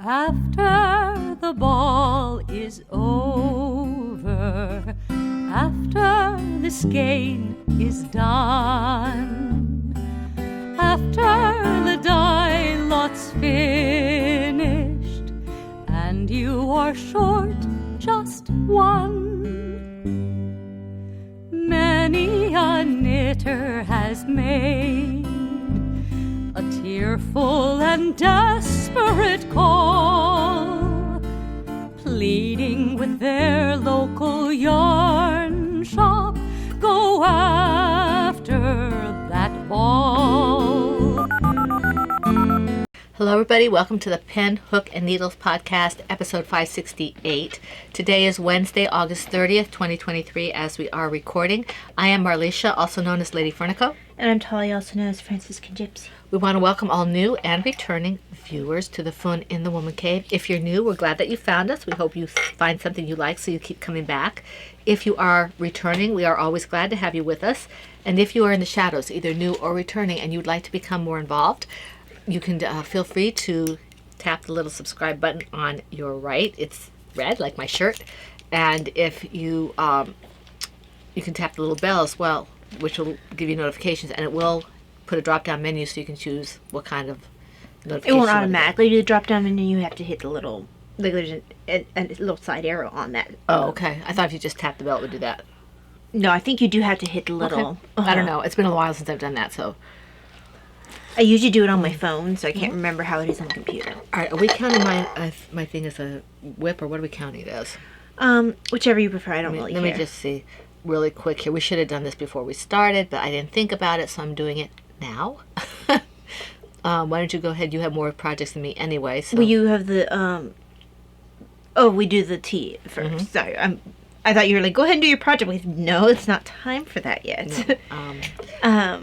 After the ball is over, after this game is done, after the die lot's finished, and you are short just one, many a knitter has made a tearful and desperate call, pleading with their local yarn shop, go after that ball. Hello everybody, welcome to the Pen, Hook, and Needles podcast, episode 568. Today is Wednesday, August 30th, 2023, as we are recording. I am Marlisha, also known as Lady Fernico. And I'm Talia, also known as Franciscan Gypsy. We want to welcome all new and returning viewers to the Fun in the Woman Cave. If you're new, we're glad that you found us. We hope you find something you like so you keep coming back. If you are returning, we are always glad to have you with us. And if you are in the shadows, either new or returning, and you'd like to become more involved, you can feel free to tap the little subscribe button on your right. It's red, like my shirt. And if you, you can tap the little bell as well, which will give you notifications, and it will put a drop-down menu so you can choose what kind of notification. It won't automatically do the drop-down menu. You have to hit the little, like there's a little side arrow on that. Oh, okay. I thought if you just tapped the bell, it would do that. No, I think you do have to hit the little. Okay. I don't know. It's been a while since I've done that, so. I usually do it on my phone, so I can't remember how it is on the computer. All right. Are we counting my thing as a whip, or what are we counting it as? Whichever you prefer. I don't really care. Let me just see really quick here. We should have done this before we started, but I didn't think about it, so I'm doing it now. Why don't you go ahead? You have more projects than me anyway. So. Well, you have the, we do the tea first. Mm-hmm. Sorry, I thought you were like, go ahead and do your project. Like, no, it's not time for that yet. No.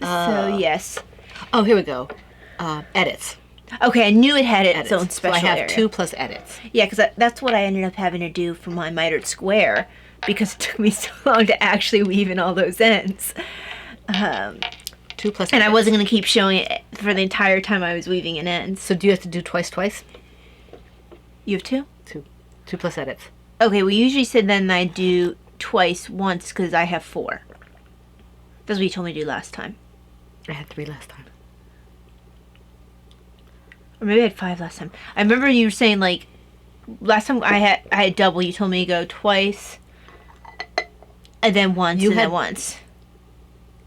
So, yes. Oh, here we go. Edits. Okay, I knew it had its own special so I have area. 2 plus edits. Yeah, because that's what I ended up having to do for my mitered square, because it took me so long to actually weave in all those ends. 2 plus and edits. I wasn't going to keep showing it for the entire time I was weaving in ends. So do you have to do twice? You have 2? 2 plus edits. Okay, we usually said then I do twice once because I have 4. That's what you told me to do last time. I had 3 last time. Or maybe I had 5 last time. I remember you were saying, like, last time I had double. You told me to go twice, and then once, then once.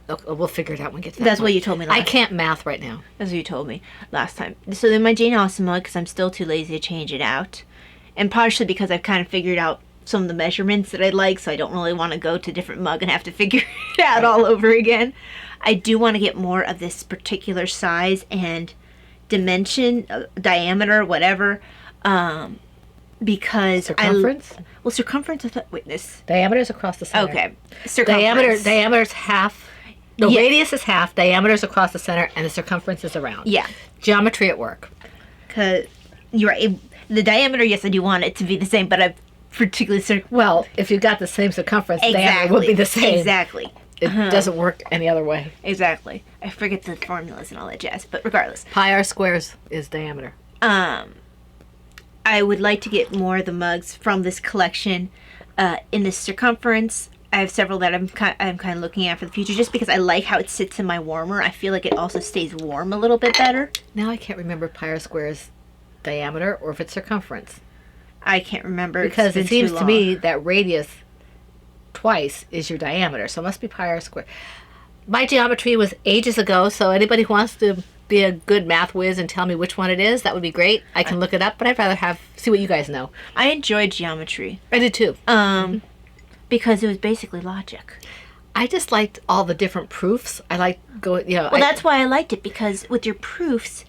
Okay, we'll figure it out when we get to that. That's what you told me last time. I can't math right now. That's what you told me last time. So then my Jane Austen mug, because I'm still too lazy to change it out. And partially because I've kind of figured out some of the measurements that I like, so I don't really want to go to a different mug and have to figure it out all over again. I do want to get more of this particular size and dimension, diameter, whatever, because circumference. Circumference. I thought. Wait, this diameter is across the center. Okay, circumference. Diameter is half. The radius is half. Diameter is across the center, and the circumference is around. Yeah. Geometry at work. Because you're right. The diameter, yes, I do want it to be the same, but I particularly well, if you've got the same circumference, the diameter will be the same. Exactly. It doesn't work any other way. Exactly. I forget the formulas and all that jazz, but regardless. Pi r squares is diameter. I would like to get more of the mugs from this collection in this circumference. I have several that I'm kind of looking at for the future, just because I like how it sits in my warmer. I feel like it also stays warm a little bit better. Now I can't remember pi r squares diameter or if it's circumference. I can't remember. Because it seems to me that radius twice is your diameter, so it must be pi r squared. My geometry was ages ago, so anybody who wants to be a good math whiz and tell me which one it is, that would be great. I can look it up, but I'd rather see what you guys know. I enjoyed geometry. I did too. Because it was basically logic. I just liked all the different proofs. I like going, Well, that's why I liked it, because with your proofs,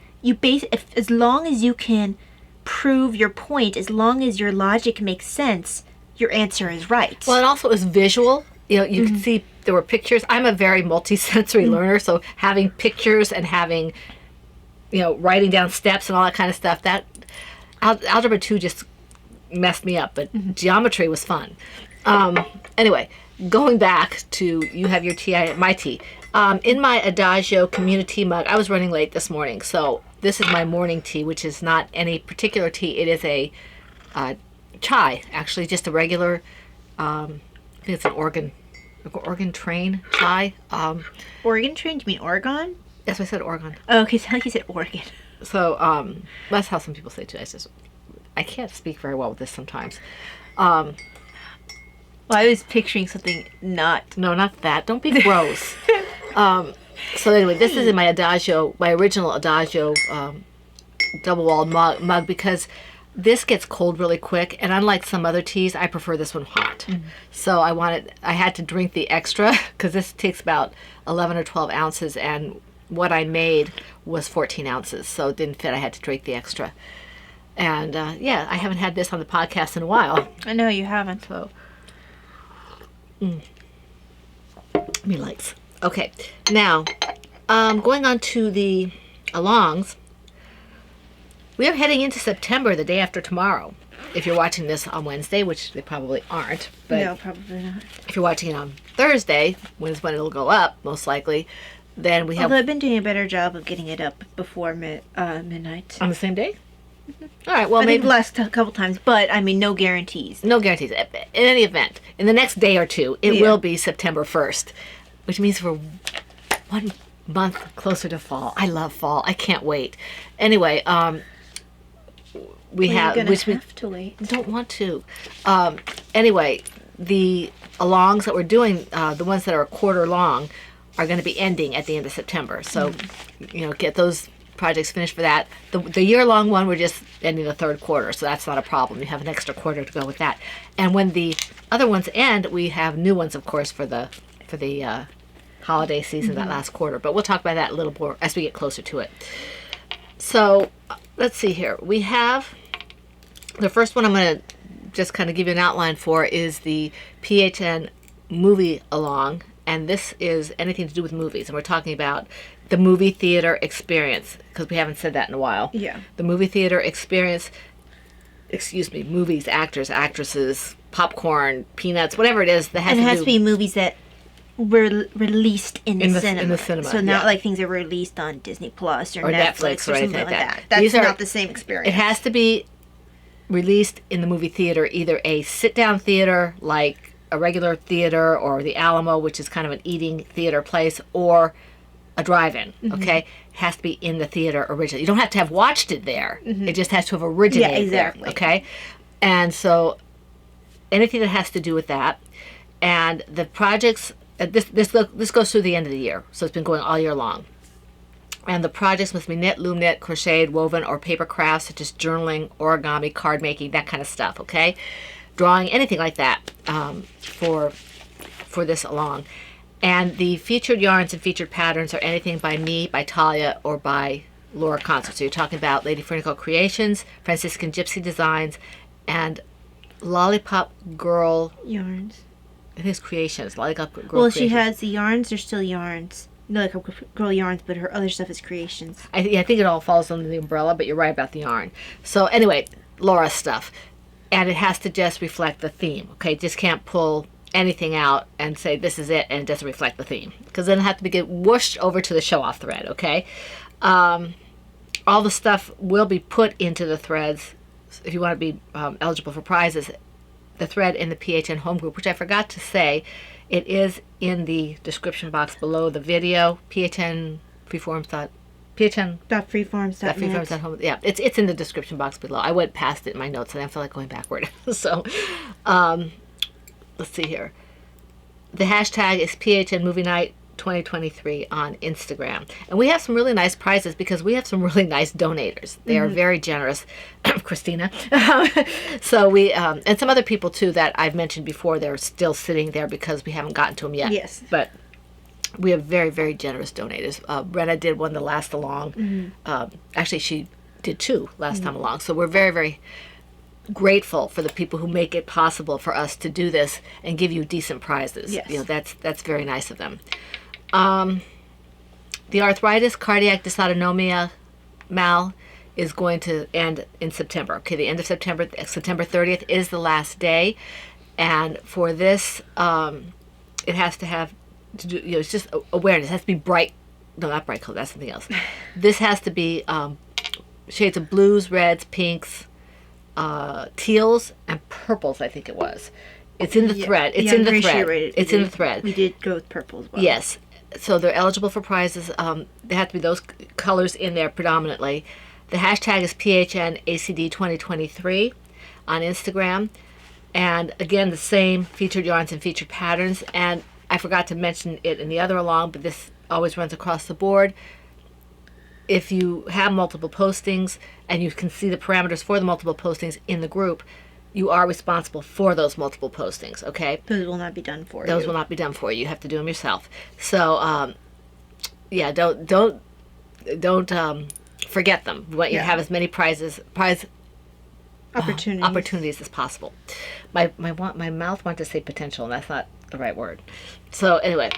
as long as you can prove your point, as long as your logic makes sense, your answer is right. Well, and also it was visual. You could see there were pictures. I'm a very multi-sensory learner, so having pictures and having, writing down steps and all that kind of stuff, that Algebra 2 just messed me up, but geometry was fun. Anyway, going back to, you have your tea, my tea. In my Adagio community mug, I was running late this morning, so this is my morning tea, which is not any particular tea. It is a chai, actually, just a regular, I think it's an Oregon train chai. Oregon train? Do you mean Oregon? Yes, I said Oregon. Oh, okay, so you said Oregon. So that's how some people say it too. I can't speak very well with this sometimes. Well, I was picturing something not. No, not that. Don't be gross. So anyway, this is in my Adagio, my original Adagio double-walled mug, because this gets cold really quick, and unlike some other teas, I prefer this one hot. So I had to drink the extra, because this takes about 11 or 12 ounces, and what I made was 14 ounces, so it didn't fit. I had to drink the extra. And yeah, I haven't had this on the podcast in a while. I know you haven't. So, me likes. Okay, now going on to the alongs. We are heading into September the day after tomorrow. If you're watching this on Wednesday, which they probably aren't, but No, probably not. if you're watching it on Thursday, when it'll go up, most likely, then we have Although I've been doing a better job of getting it up before midnight. on the same day. All right, well, I think maybe the last couple times, but I mean, no guarantees. no guarantees. In any event, in the next day or two, it Yeah. will be September 1st, which means we're 1 month closer to fall. I love fall. I can't wait. Anyway, we have, You're gonna which we have to wait. don't want to. Anyway, the alongs that we're doing, the ones that are a quarter long, are going to be ending at the end of September. So, get those projects finished for that. The year-long one, we're just ending the third quarter, so that's not a problem. You have an extra quarter to go with that. And when the other ones end, we have new ones, of course, for the holiday season, that last quarter. But we'll talk about that a little more as we get closer to it. So let's see here. We have the first one I'm going to just kind of give you an outline for is the PHN movie along. And this is anything to do with movies. And we're talking about the movie theater experience, because we haven't said that in a while. Yeah. The movie theater experience, movies, actors, actresses, popcorn, peanuts, whatever it is that has And it to has do. to be movies that were released in the cinema. in the cinema, So not yeah. like things that were released on Disney Plus or Or Netflix Netflix or or something anything like like that. that. That's These are- not the same experience. It has to be released in the movie theater, either a sit-down theater like a regular theater or the Alamo, which is kind of an eating theater place, or a drive-in, okay? Has to be in the theater originally. You don't have to have watched it there. It just has to have originated exactly. there, okay? And so anything that has to do with that. And the projects, this goes through the end of the year, so it's been going all year long. And the projects must be knit, loom knit, crocheted, woven, or paper crafts such as journaling, origami, card making, that kind of stuff, okay? Drawing, anything like that for this along. And the featured yarns and featured patterns are anything by me, by Talia, or by Laura Concert. So you're talking about Lady Fernico Creations, Franciscan Gypsy Designs, and Lollipop Girl, yarns. I think it's Creations, Lollipop Girl Well, Creations. she has the yarns. They're still yarns. No, like girl yarns, but her other stuff is creations. I think it all falls under the umbrella, but you're right about the yarn. So anyway, Laura's stuff. And it has to just reflect the theme, okay? Just can't pull anything out and say this is it and it doesn't reflect the theme, because then it has to get whooshed over to the show-off thread, okay? All the stuff will be put into the threads if you want to be eligible for prizes. The thread in the PHN home group, which I forgot to say, it is in the description box below the video. PHN freeforms. .freeforms.net. Yeah, it's in the description box below. I went past it in my notes and I feel like going backward. So, let's see here. The hashtag is PHN Movie Night 2023 on Instagram. And we have some really nice prizes because we have some really nice donators. They are very generous. Christina. So we, and some other people too that I've mentioned before, they're still sitting there because we haven't gotten to them yet. Yes. But we have very, very generous donators. Brenna did one the last along. Actually, she did two last time along. So we're very, very grateful for the people who make it possible for us to do this and give you decent prizes. Yes. That's very nice of them. The arthritis, cardiac dysautonomia, Mal, is going to end in September. Okay, the end of September, September 30th is the last day. And for this, it has to have to do, it's just awareness. It has to be bright. No, not bright color. That's something else. This has to be shades of blues, reds, pinks, teals, and purples, I think it was. It's in the thread. It's in the thread. It's in the thread. We did go with purple as well. Yes. So they're eligible for prizes. They have to be those colors in there predominantly. The hashtag is PHNACD2023 on Instagram. And again, the same featured yarns and featured patterns. And I forgot to mention it in the other along, but this always runs across the board. If you have multiple postings and you can see the parameters for the multiple postings in the group, you are responsible for those multiple postings, okay? Those will not be done for you. Those will not be done for you. You have to do them yourself. So, yeah, don't forget them. We want you to have as many prize opportunities as possible. My mouth wanted to say potential, and that's not the right word. So anyway,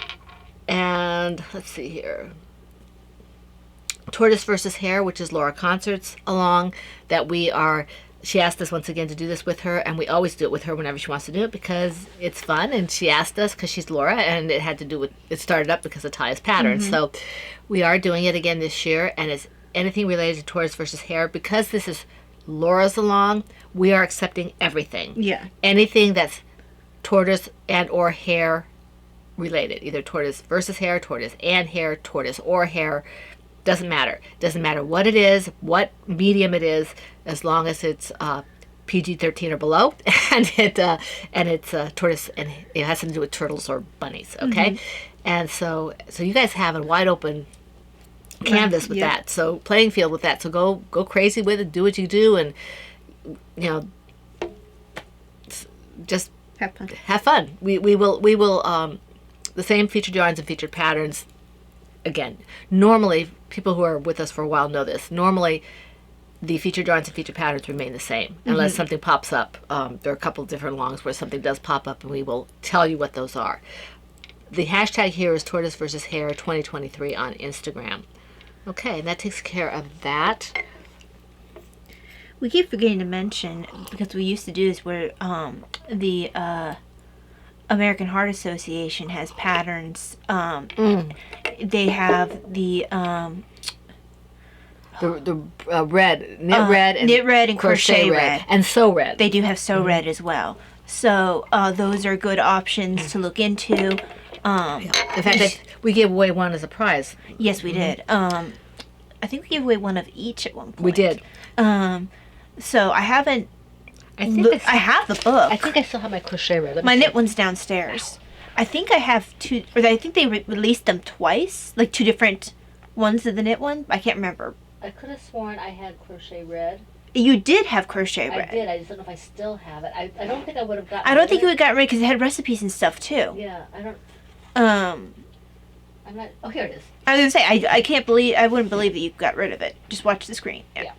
and let's see here. Tortoise versus Hare, which is Laura Concert's along, that we are. She asked us once again to do this with her, and we always do it with her whenever she wants to do it because it's fun. And she asked us because she's Laura, and it had to do with it started up because of Taya's pattern. So we are doing it again this year, and it's anything related to Tortoise versus Hare because this is Laura's along. We are accepting everything. Yeah. Anything that's tortoise and or hare related, either tortoise versus hare, tortoise and hare, tortoise or hare. Doesn't matter. Doesn't matter what it is, what medium it is, as long as it's PG-13 or below, and it's tortoise, and it has something to do with turtles or bunnies. Okay, and so you guys have a wide open canvas with that. So playing field with that. So go crazy with it. Do what you do, and just have fun. We will the same featured yarns and featured patterns. Again, normally, people who are with us for a while know this. Normally, the featured yarns and featured patterns remain the same, unless something pops up. There are a couple of different longs where something does pop up, and we will tell you what those are. The hashtag here is Tortoise versus Hare 2023 on Instagram. Okay, and that takes care of that. We keep forgetting to mention, because we used to do this, where the American Heart Association has patterns. They have the red, knit red, and knit red and crochet red, and sew red. They do have sew red as well. So those are good options to look into. In fact, we gave away one as a prize. Yes, we did. I think we gave away one of each at one point. We did. So I haven't. I have the book. I think I still have my crochet red. My knit one's downstairs. I think I have two, or I think they released them twice, like two different ones of the knit one. I can't remember. I could have sworn I had crochet red. You did have crochet red. I did. I just don't know if I still have it. I don't think I would have gotten. I don't think you would have gotten rid because it had recipes and stuff too. Yeah, I don't. I'm not. Oh, here it is. I was gonna say I can't believe I wouldn't believe that you got rid of it. Just watch the screen. Yeah.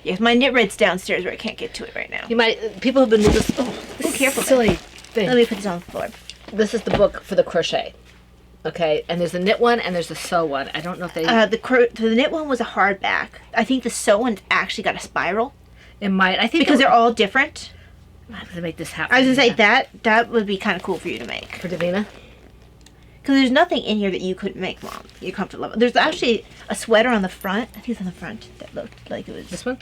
Yes, my knit red's downstairs where I can't get to it right now. You might. People have been with this. Oh, this careful! Silly thing. Let me put this on the floor. This is the book for the crochet. Okay, and there's a knit one and there's a sew one. I don't know if they. The knit one was a hardback. I think the sew one actually got a spiral. It might. I think because they're all different. I'm gonna make this happen. I was gonna say that would be kind of cool for you to make for Davina. Because there's nothing in here that you couldn't make, Mom. You're comfortable. There's actually a sweater on the front. I think it's on the front that looked like it was. This one?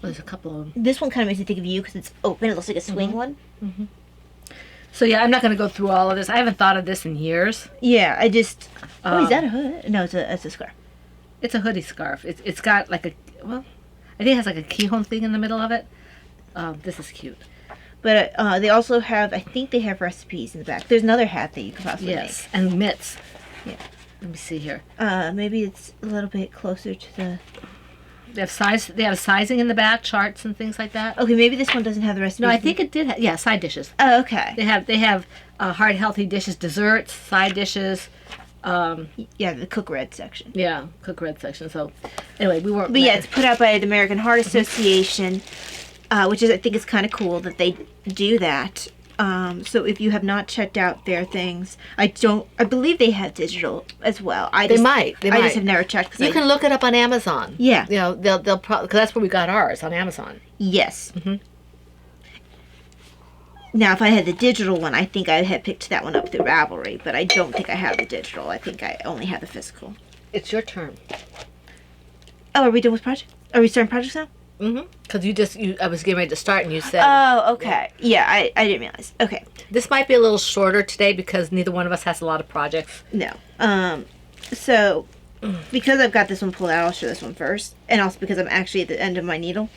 There's a couple of them. This one kind of makes me think of you because it's open. It looks like a swing one. Mm-hmm. So yeah, I'm not going to go through all of this. I haven't thought of this in years. Yeah, I just. Oh, is that a hood? No, it's a scarf. It's a hoodie scarf. It's got like a I think it has like a keyhole thing in the middle of it. This is cute. But they also have, I think they have recipes in the back. There's another hat that you could possibly make. Yes, and mitts. Yeah. Let me see here. Maybe it's a little bit closer to the. They have sizing in the back, charts and things like that. Okay, maybe this one doesn't have the recipes. No, I think it did. Side dishes. Oh, okay. They have hard, healthy dishes, desserts, side dishes. Yeah, the cook red section. Yeah, cook red section. So, anyway, we weren't. But yeah, it's put out by the American Heart Association, which I think is kind of cool that they do that. So if you have not checked out their things, I believe they have digital as well. They might. I just have never checked. You can look it up on Amazon. Yeah. You know, they'll probably, because that's where we got ours, on Amazon. Yes. Now, if I had the digital one, I think I had picked that one up through Ravelry, but I don't think I have the digital. I think I only have the physical. It's your turn. Oh, are we done with project? Are we starting projects now? Mm-hmm. Because I was getting ready to start, and you said. Oh, okay. Yeah, I didn't realize. Okay. This might be a little shorter today because neither one of us has a lot of projects. No. So, because I've got this one pulled out, I'll show this one first. And also because I'm actually at the end of my needle.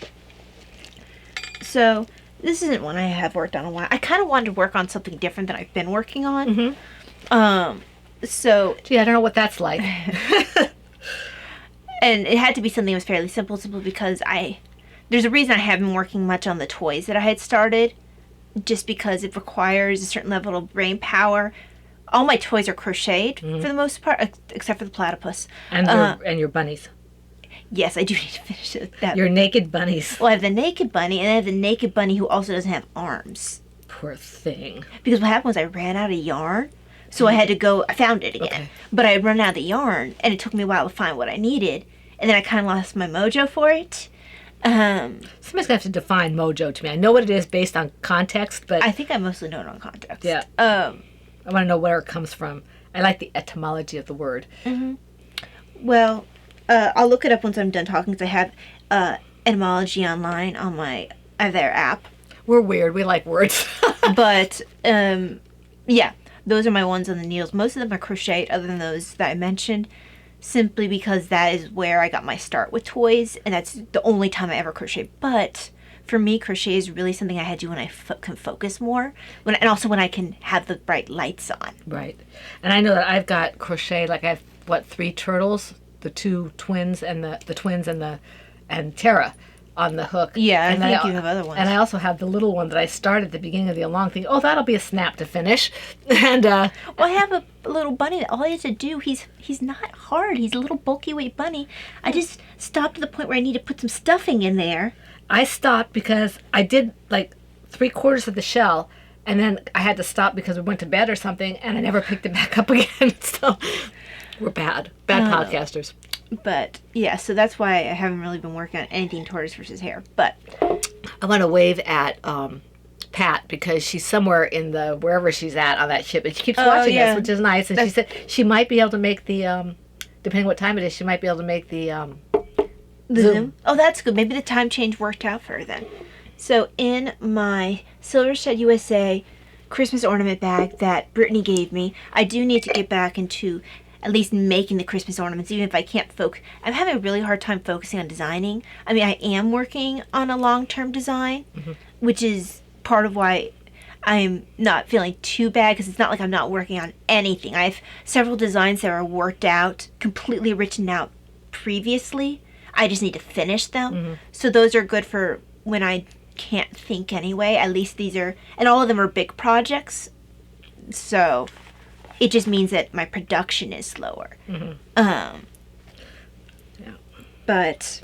So, this isn't one I have worked on in a while. I kind of wanted to work on something different than I've been working on. Mm-hmm. So... Gee, I don't know what that's like. And it had to be something that was fairly simple because there's a reason I haven't been working much on the toys that I had started. Just because it requires a certain level of brain power. All my toys are crocheted for the most part, except for the platypus. And your bunnies. Yes, I do need to finish that. Your naked bunnies. Well, I have the naked bunny, and I have the naked bunny who also doesn't have arms. Poor thing. Because what happened was I ran out of yarn, so I had to go. I found it again, Okay. but I had run out of the yarn, and it took me a while to find what I needed, and then I kind of lost my mojo for it. Somebody's gonna have to define mojo to me. I know what it is based on context, but I think I mostly know it on context. yeah. I want to know where it comes from. I like the etymology of the word. Well, I'll look it up once I'm done talking because I have etymology online on their app. We're weird. We like words. But yeah, those are my ones on the needles. Most of them are crocheted, other than those that I mentioned, simply because that is where I got my start with toys, and that's the only time I ever crochet. But for me, crochet is really something I had to do when I can focus more, and also when I can have the bright lights on. Right. And I know that I've got crochet, like I have, 3 turtles, the 2 twins, and the twins and Tara on the hook. Yeah, and I think you have other ones. And I also have the little one that I started at the beginning of the along thing. Oh, that'll be a snap to finish. And well, I have a little bunny that all he has to do, he's not hard. He's a little bulky weight bunny. I just stopped at the point where I need to put some stuffing in there. I stopped because I did like 3/4 of the shell, and then I had to stop because we went to bed or something, and I never picked it back up again. So we're bad podcasters. But yeah, so that's why I haven't really been working on anything tortoise versus hare. But I want to wave at Pat because she's somewhere in wherever she's at on that ship, and she keeps watching us, which is nice. And she said she might be able to make the depending what time it is, she might be able to make the Zoom. Oh, that's good. Maybe the time change worked out for her then. So in my Silver Shed USA Christmas ornament bag that Brittany gave me, I do need to get back into at least making the Christmas ornaments, even if I can't focus. I'm having a really hard time focusing on designing. I mean, I am working on a long-term design, which is part of why I'm not feeling too bad, because it's not like I'm not working on anything. I have several designs that are worked out, completely written out previously. I just need to finish them. So those are good for when I can't think anyway. At least these are, and all of them are big projects. So it just means that my production is slower. But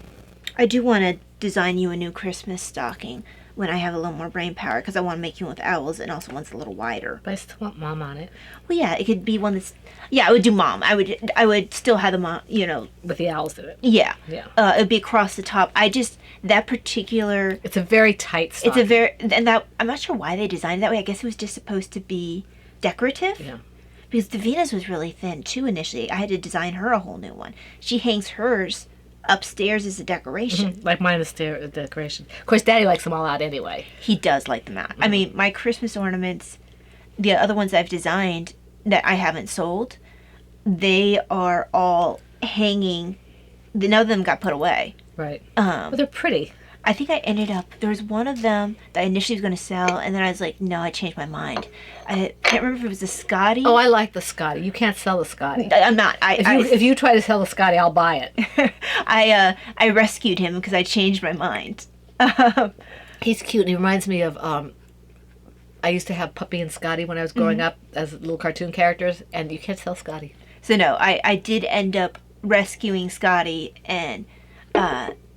I do want to design you a new Christmas stocking when I have a little more brain power, because I want to make you one with owls and also one's a little wider. But I still want Mom on it. Well, yeah, it could be one that's, yeah, I would do Mom. I would still have the Mom, with the owls in it. Yeah. Yeah. It would be across the top. That particular... It's a very tight stocking. It's a very... And that... I'm not sure why they designed it that way. I guess it was just supposed to be decorative. Yeah. Because Davina's was really thin, too, initially. I had to design her a whole new one. She hangs hers upstairs as a decoration. Like mine is the decoration. Of course, Daddy likes them all out anyway. He does like them out. I mean, my Christmas ornaments, the other ones I've designed that I haven't sold, they are all hanging. None of them got put away. Right. But they're pretty. I think I ended up, there was one of them that I initially was going to sell, and then I was like, no, I changed my mind. I can't remember if it was a Scotty. Oh, I like the Scotty. You can't sell the Scotty. I'm not. If you try to sell the Scotty, I'll buy it. I rescued him because I changed my mind. He's cute, and he reminds me of, I used to have Puppy and Scotty when I was growing up as little cartoon characters, and you can't sell Scotty. So no, I did end up rescuing Scotty and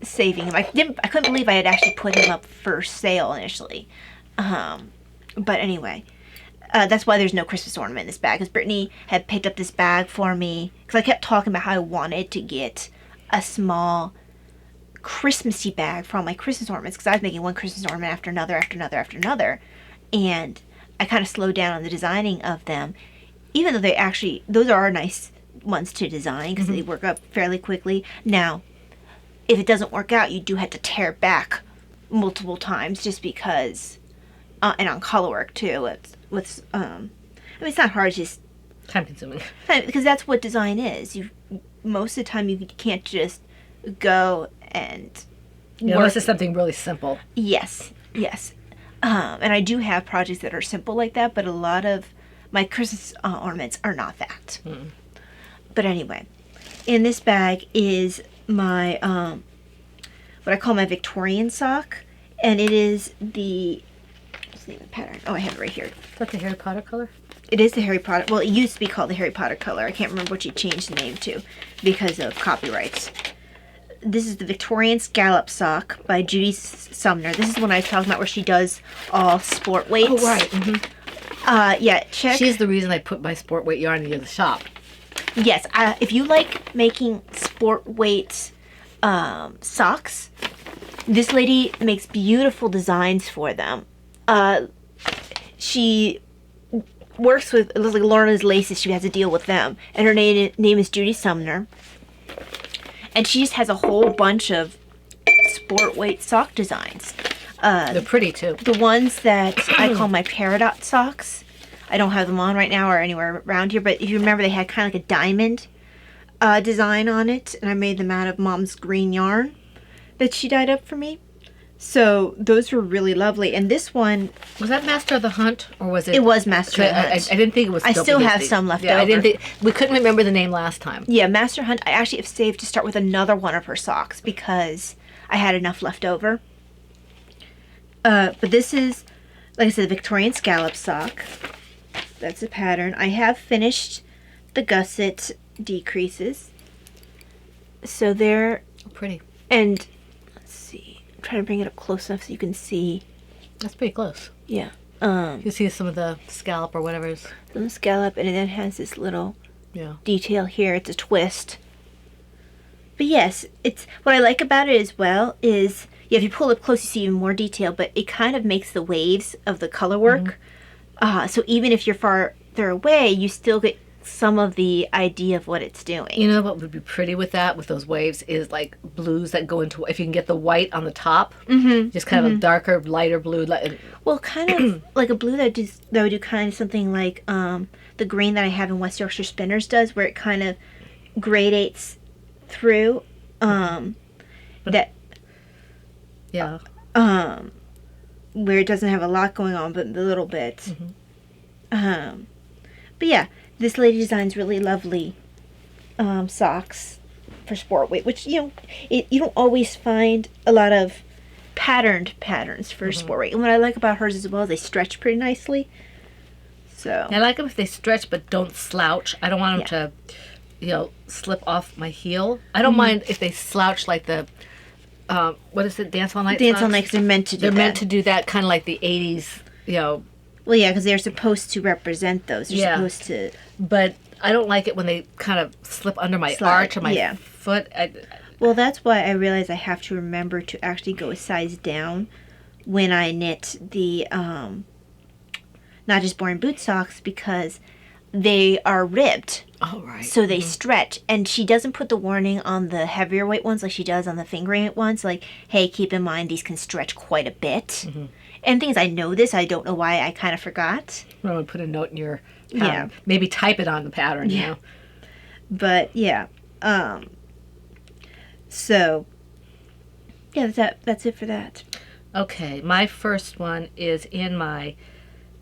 saving him. I couldn't believe I had actually put him up for sale initially. But anyway, that's why there's no Christmas ornament in this bag, because Brittany had picked up this bag for me, because I kept talking about how I wanted to get a small Christmassy bag for all my Christmas ornaments, because I was making one Christmas ornament after another, after another, after another, and I kind of slowed down on the designing of them, even though those are nice ones to design, because they work up fairly quickly. Now, if it doesn't work out, you do have to tear it back multiple times just because, and on color work too. I mean, it's not hard, it's just Time consuming. because that's what design is. Most of the time you can't just go and Unless it's something really simple. Yes. And I do have projects that are simple like that, but a lot of my Christmas ornaments are not that. But anyway, in this bag is my what I call my Victorian sock, and it is what's the name of the pattern? Oh, I have it right here. Is that the Harry Potter color? It is the Harry Potter. Well, it used to be called the Harry Potter color. I can't remember what she changed the name to because of copyrights. This is the Victorian Scallop Sock by Judy Sumner. This is the one I was talking about where she does all sport weights. Oh, right. Mm-hmm. Yeah, check. She's the reason I put my sport weight yarn into the shop. Yes, if you like making sport weight socks, this lady makes beautiful designs for them. She works with like Lorna's Laces. She has a deal with them, and her name is Judy Sumner. And she just has a whole bunch of sport weight sock designs. They're pretty too. The ones that I call my peridot socks. I don't have them on right now or anywhere around here, but if you remember, they had kind of like a diamond design on it, and I made them out of Mom's green yarn that she dyed up for me. So those were really lovely. And this one, Was that Master of the Hunt, or was it? it was Master Hunt. I didn't think it was. I still Dopey have Hasty. some left Yeah, I over. didn't think we couldn't remember the name last time. Yeah, Master Hunt. I actually have saved to start with another one of her socks because I had enough left over. But this is, like I said, the Victorian Scallop Sock. That's the pattern. I have finished the gusset decreases. So they're, Pretty. and let's see, I'm trying to bring it up close enough so you can see. That's pretty close. Yeah. You see some of the scallop or whatever is. Some scallop, and it then has this little Yeah. detail here. It's a twist. But yes, it's what I like about it as well is, yeah, if you pull up close, you see even more detail, but it kind of makes the waves of the color work. So even if you're farther away, you still get some of the idea of what it's doing. You know what would be pretty with that, with those waves, is like blues that go into, if you can get the white on the top, just kind of a darker, lighter blue. Well, kind of like a blue that would do kind of something like the green that I have in West Yorkshire Spinners does, where it kind of gradates through. That Yeah. where it doesn't have a lot going on, but a little bit. But yeah, this lady designs really lovely socks for sport weight, which you don't always find a lot of patterned patterns for sport weight. And what I like about hers as well is they stretch pretty nicely. So I like them if they stretch but don't slouch. I don't want them to, slip off my heel. I don't mind if they slouch like the, what is it, Dance All Night Dance All socks? Night, 'cause they're meant to do They're that. meant to do that, kind of like the 80s, Well, yeah, because they're supposed to represent those. They're Yeah. supposed to. but I don't like it when they kind of slip under my Slide, arch or my yeah. foot. Well, that's why I realize I have to remember to actually go a size down when I knit the Not Just Boring Boot socks, because they are ribbed, Oh, right. so they stretch. And she doesn't put the warning on the heavier weight ones like she does on the fingering weight ones. Like, hey, keep in mind these can stretch quite a bit. And things I know this, I don't know why I kind of forgot. I would put a note in your pattern. Maybe type it on the pattern, you know. But yeah, so yeah, that's it for that. Okay, my first one is in my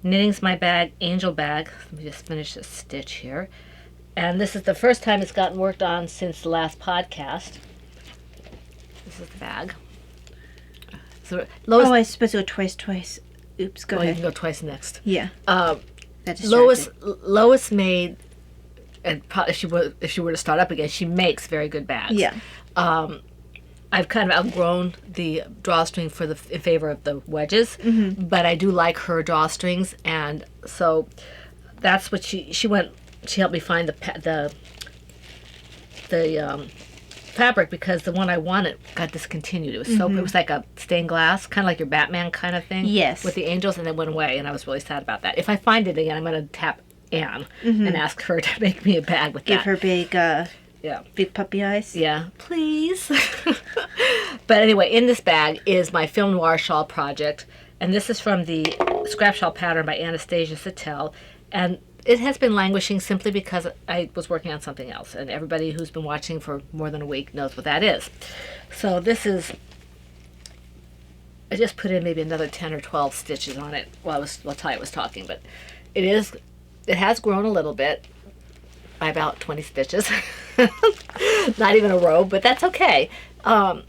Knitting's My Bag Angel bag. Let me just finish this stitch here. And this is the first time it's gotten worked on since the last podcast. This is the bag. So Lois, Oh, I was supposed to go twice. Oops, go well, you ahead. can go twice next. Yeah, Um, that distracted. Lois made, and if she were to start up again, she makes very good bags. Yeah. I've kind of outgrown the drawstring in favor of the wedges, but I do like her drawstrings, and so that's what she helped me find the fabric, because the one I wanted got discontinued. It was it was like a stained glass, kind of like your Batman kind of thing. Yes. With the angels, and it went away, and I was really sad about that. If I find it again, I'm going to tap Anne and ask her to make me a bag with Give that. her big Yeah. Big puppy eyes. Yeah, please. But anyway, in this bag is my Film Noir shawl project, and this is from the Scrap Shawl Pattern by Anastasia Sattel, and it has been languishing simply because I was working on something else, and everybody who's been watching for more than a week knows what that is. So this is, I just put in maybe another 10 or 12 stitches on it while Ty was talking, but it has grown a little bit by about 20 stitches. Not even a row, but that's okay. I'm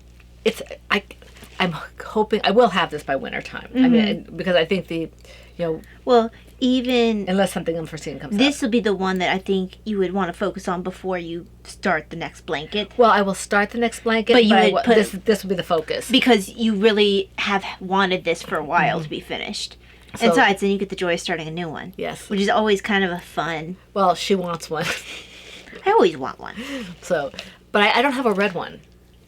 hoping I will have this by winter time. I mean, because I think Well, even unless something unforeseen comes up. this will be the one that I think you would want to focus on before you start the next blanket. Well, I will start the next blanket, But you would put- this will be the focus. Because you really have wanted this for a while to be finished. So- And besides, then you get the joy of starting a new one. Yes. Which is always kind of a fun. Well, she wants one. I always want one. So, but I don't have a red one.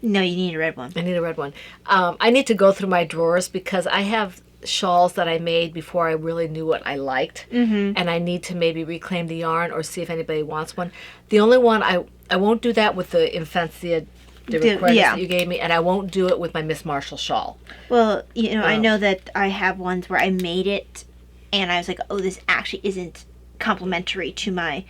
No, you need a red one. I need a red one. I need to go through my drawers because I have shawls that I made before I really knew what I liked. And I need to maybe reclaim the yarn or see if anybody wants one. The only one, I won't do that with the Infancia de Recuerdos that you gave me, and I won't do it with my Miss Marshall shawl. Well, I know that I have ones where I made it and I was like, oh, this actually isn't complementary to my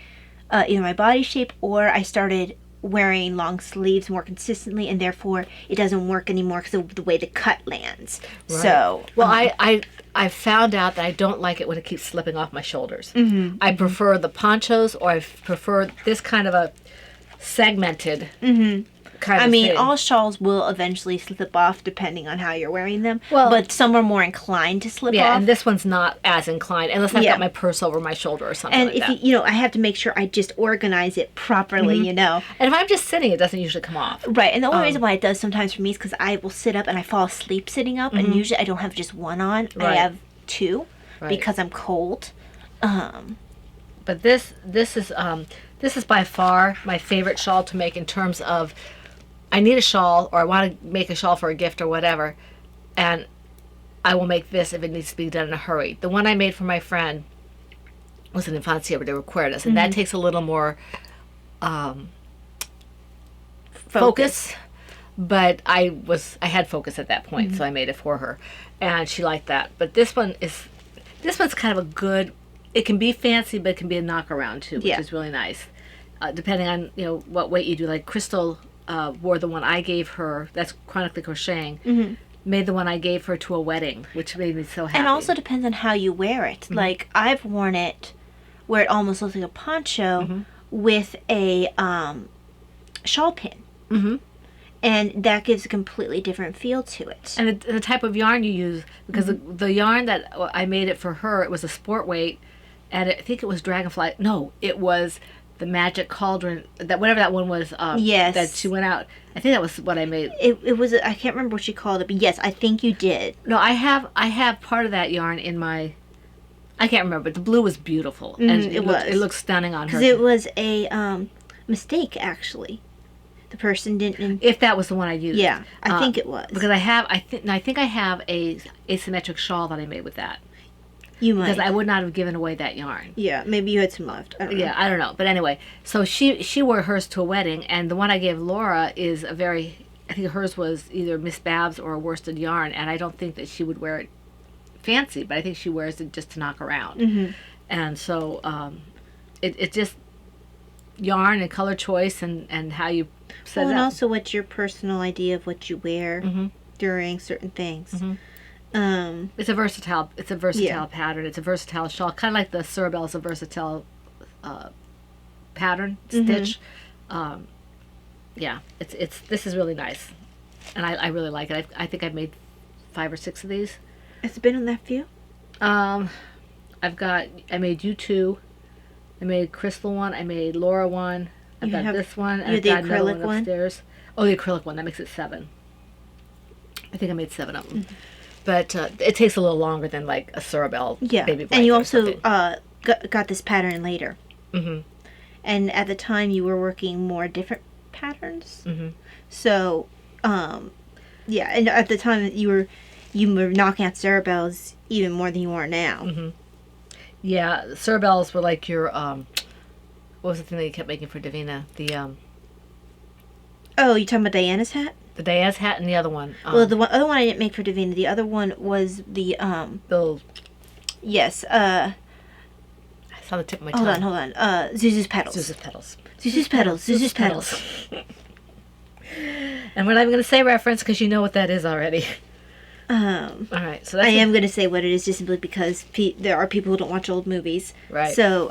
either my body shape, or I started wearing long sleeves more consistently and therefore it doesn't work anymore because of the way the cut lands. Right. So, well, I found out that I don't like it when it keeps slipping off my shoulders. I prefer the ponchos, or I prefer this kind of a segmented kind of thing. all shawls will eventually slip off depending on how you're wearing them. Well- but some are more inclined to slip Yeah, off. and this one's not as inclined unless I've Yeah. got my purse over my shoulder or something and like if that. I have to make sure I just organize it properly, And if I'm just sitting, it doesn't usually come off. Right, and the only reason why it does sometimes for me is because I will sit up and I fall asleep sitting up, and usually I don't have just one on. I Right. have two Right. because I'm cold. But this is by far my favorite shawl to make in terms of I need a shawl or I want to make a shawl for a gift or whatever, and I will make this if it needs to be done in a hurry. The one I made for my friend was an Infancia de Recuerdos, and that takes a little more focus. But I had focus at that point, so I made it for her, and she liked that. But this one's kind of a good. It can be fancy, but it can be a knockaround too, which is really nice, depending on what weight you do. Like Crystal wore the one I gave her. That's chronically crocheting. Made the one I gave her to a wedding, which made me so happy. And also depends on how you wear it. Like I've worn it where it almost looks like a poncho with a shawl pin. And that gives a completely different feel to it. And the type of yarn you use, because the yarn that I made it for her, it was a sport weight, and I think it was Dragonfly. No, it was the Magic Cauldron. Whatever that one was. Yes. That she went out. I think that was what I made. It was. I can't remember what she called it, but yes, I think you did. No, I have part of that yarn in my. I can't remember, but the blue was beautiful, and it was. It looked stunning on her. Because it was a mistake, actually. The person didn't. If that was the one I used. Yeah, I think it was. Because I think I have a asymmetric shawl that I made with that. You might. Because I would not have given away that yarn. Yeah, maybe you had some left. I don't know. Yeah, I don't know. But anyway, so she wore hers to a wedding, and the one I gave Laura is a very, I think hers was either Miss Babs or a worsted yarn, and I don't think that she would wear it fancy, but I think she wears it just to knock around. And so it just, yarn and color choice and how you set Well, it and up. also what's your personal idea of what you wear during certain things. It's a versatile pattern. It's a versatile shawl, kind of like the Cerebel is a versatile pattern stitch. Yeah, this is really nice, and I really like it. I think I've made 5 or 6 of these. Has it been on that few? I made you 2. I made Crystal one. I made Laura one. I've got this one. And you I've the got another acrylic one upstairs. Oh, the acrylic one. That makes it 7. I think I made 7 of them. But it takes a little longer than like a Cerebel Yeah, baby and blanket you or also something. got this pattern later. And at the time, you were working more different patterns. So, yeah, and at the time you were knocking out Cerebels even more than you are now. Yeah, Cerebels were like your what was the thing that you kept making for Davina? The Oh, you talking about Diana's hat? The Diaz hat and the other one. Well, the other one I didn't make for Davina. The other one was the Bill. Yes. I saw the tip of my tongue. Hold on. Zuzu's petals. Zuzu's petals. Zuzu's petals. Zuzu's petals. And we're not even going to say reference because you know what that is already. All right, so that's I am going to say what it is just simply because there are people who don't watch old movies. Right. So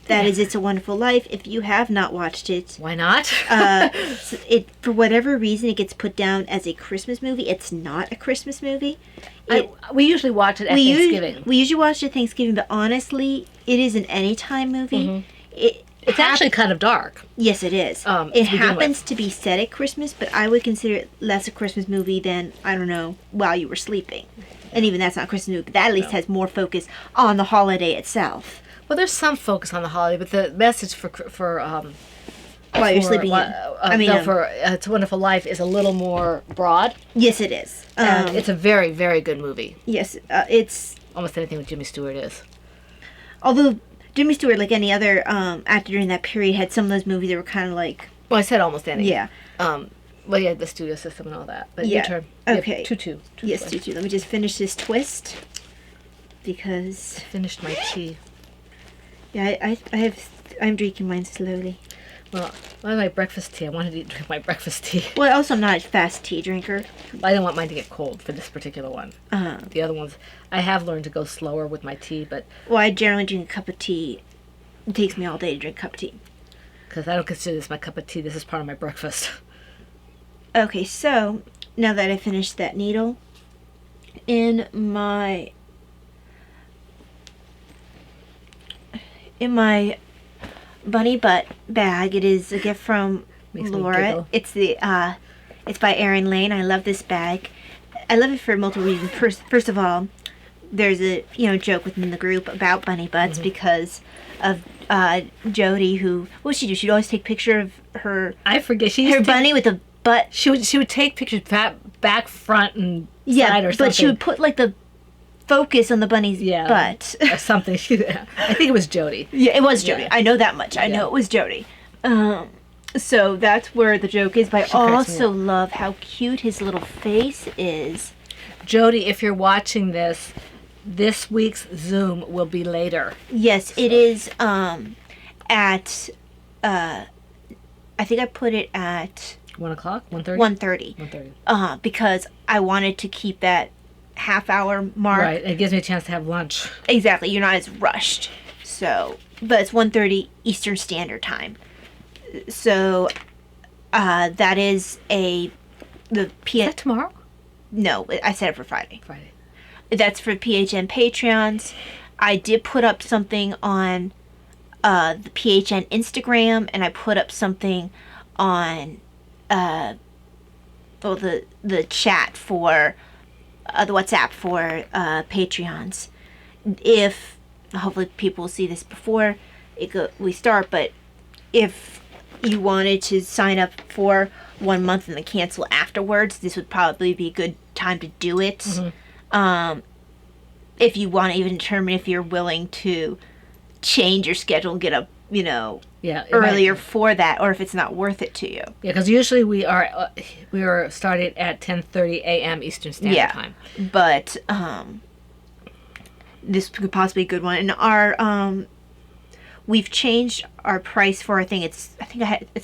that is It's a Wonderful Life. If you have not watched it, Why not? it for whatever reason it gets put down as a Christmas movie. It's not a Christmas movie. We usually watch it at Thanksgiving. We usually watch it at Thanksgiving, but honestly, it is an anytime movie. It's actually kind of dark. Yes, it is. To It begin happens to be set at Christmas, but I would consider it less a Christmas movie than, I don't know, While You Were Sleeping. And even that's not a Christmas movie, but that at least has more focus on the holiday itself. Well, there's some focus on the holiday, but the message for While You're Sleeping. for It's a Wonderful Life is a little more broad. Yes, it is. And it's a very, very good movie. Yes, it's... Almost anything with Jimmy Stewart is. Although Jimmy Stewart, like any other actor during that period, had some of those movies that were kind of like... Well, I said almost any. Yeah. Well, yeah, the studio system and all that. But Yeah. your turn. Okay. Two. Yes, Tutu. Let me just finish this twist. Because... Finished my tea. Yeah, I'm drinking mine slowly. Well, I had my breakfast tea. I wanted to drink my breakfast tea. Well, also, I'm not a fast tea drinker. I didn't want mine to get cold for this particular one. The other ones, I have learned to go slower with my tea, but... Well, I generally drink a cup of tea. It takes me all day to drink a cup of tea. Because I don't consider this my cup of tea. This is part of my breakfast. Okay, so, now that I finished that needle, in my bunny butt bag, it is a gift from Makes me Laura. giggle. It's by Erin Lane. I love this bag. I love it for multiple reasons. First of all, there's a joke within the group about bunny butts because of Jody, who what would she do? She'd always take picture of her I forget. her bunny with a butt. She would take pictures back, front, and Yeah, side or something. but she would put like the focus on the bunny's Yeah. butt. Or something. I think it was Jody. Yeah, it was Jody. Yeah. I know that much. I know it was Jody. So that's where the joke is. But I She cracks me also up. love how cute his little face is. Jody, if you're watching this week's Zoom will be later. Yes, it is. At I think I put it at 1 o'clock? 1:30? 1:30. 1:30. Because I wanted to keep that half-hour mark. Right. It gives me a chance to have lunch. Exactly. You're not as rushed. So, but it's 1:30 Eastern Standard Time. So, that is the Is that tomorrow? No, I set it for Friday. Friday. That's for PHN Patreons. I did put up something on the PHN Instagram, and I put up something on the chat for the WhatsApp for Patreons. If hopefully people will see this before we start, but if you wanted to sign up for 1 month and then cancel afterwards, this would probably be a good time to do it. Mm-hmm. If you want to even determine if you're willing to change your schedule and get up, earlier for that, or if it's not worth it to you. Yeah, because usually we are starting at 10:30 a.m. Eastern Standard Time. But this could possibly be a good one. And our we've changed our price for it's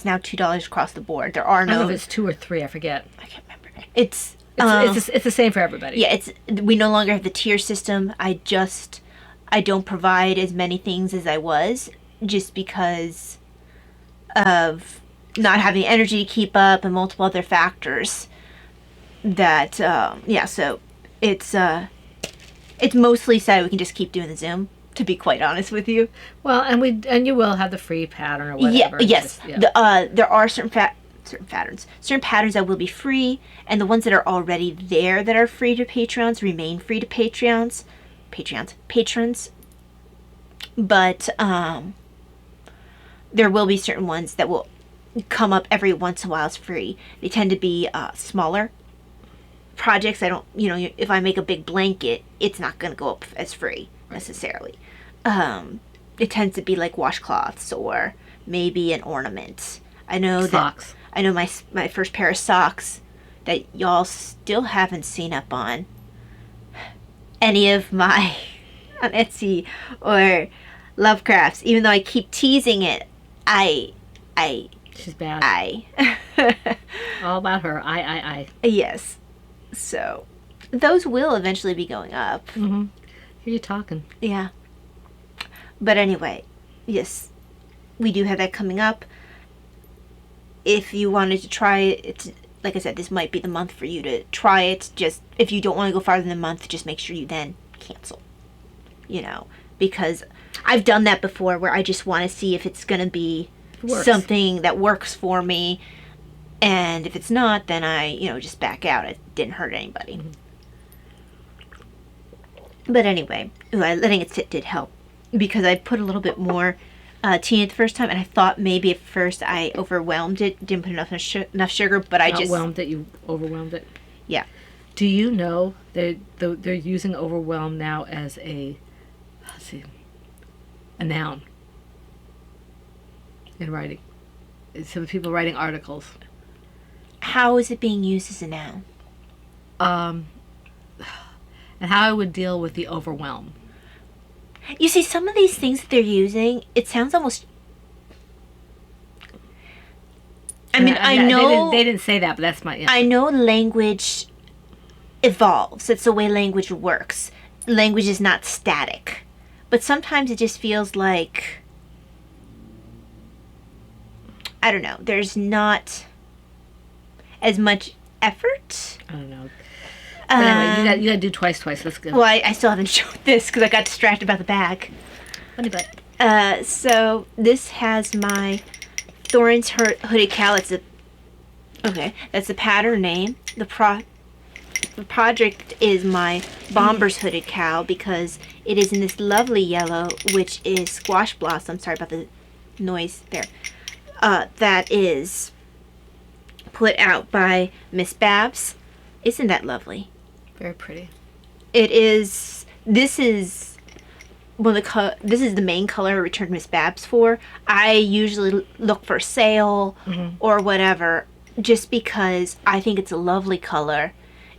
now $2 across the board. There are I don't know no. if it's 2 or 3. I forget. I can't remember. It's the same for everybody. Yeah, we no longer have the tier system. I don't provide as many things as I was, just because of not having the energy to keep up and multiple other factors. That so it's mostly so we can just keep doing the Zoom. To be quite honest with you. Well, and you will have the free pattern or whatever. Yes. There are certain patterns that will be free, and the ones that are already there that are free to Patreons remain free to patrons. But there will be certain ones that will come up every once in a while as free. They tend to be smaller projects. I don't, if I make a big blanket, it's not going to go up as free necessarily. It tends to be like washcloths or maybe an ornament. I know Socks. I know my first pair of socks that y'all still haven't seen up on any of my on Etsy or Lovecrafts, even though I keep teasing it. She's bad. I All about her. I. Yes. So those will eventually be going up. Mm-hmm. Hear you talking. Yeah. But anyway, yes, we do have that coming up. If you wanted to try it, it's like I said, this might be the month for you to try it. Just if you don't want to go farther than a month, just make sure you then cancel. You know, because I've done that before where I just want to see if it's going to be something that works for me. And if it's not, then I, just back out. It didn't hurt anybody. Mm-hmm. But anyway, letting it sit did help because I put a little bit more tea in the first time, and I thought maybe at first I overwhelmed it, didn't put enough sugar, but I just overwhelmed it. Yeah. Do you know they're using overwhelm now as a noun in writing? So the people writing articles. How is it being used as a noun? And how I would deal with the overwhelm. You see, some of these things that they're using, it sounds almost... I mean, I know... They didn't say that, but that's my... Yeah. I know language evolves. It's the way language works. Language is not static. But sometimes it just feels like... I don't know. There's not as much effort. I don't know. But anyway, you gotta do twice. Let's go. Well, I still haven't showed this because I got distracted by the bag. Funny butt. So this has my Thorin's hooded cowl. That's the pattern name. The project is my Bomber's hooded cowl because it is in this lovely yellow, which is squash blossom. Sorry about the noise there. That is put out by Miss Babs. Isn't that lovely? Very pretty. It is. This is this is the main color I returned Miss Babs for. I usually look for sale or whatever, just because I think it's a lovely color.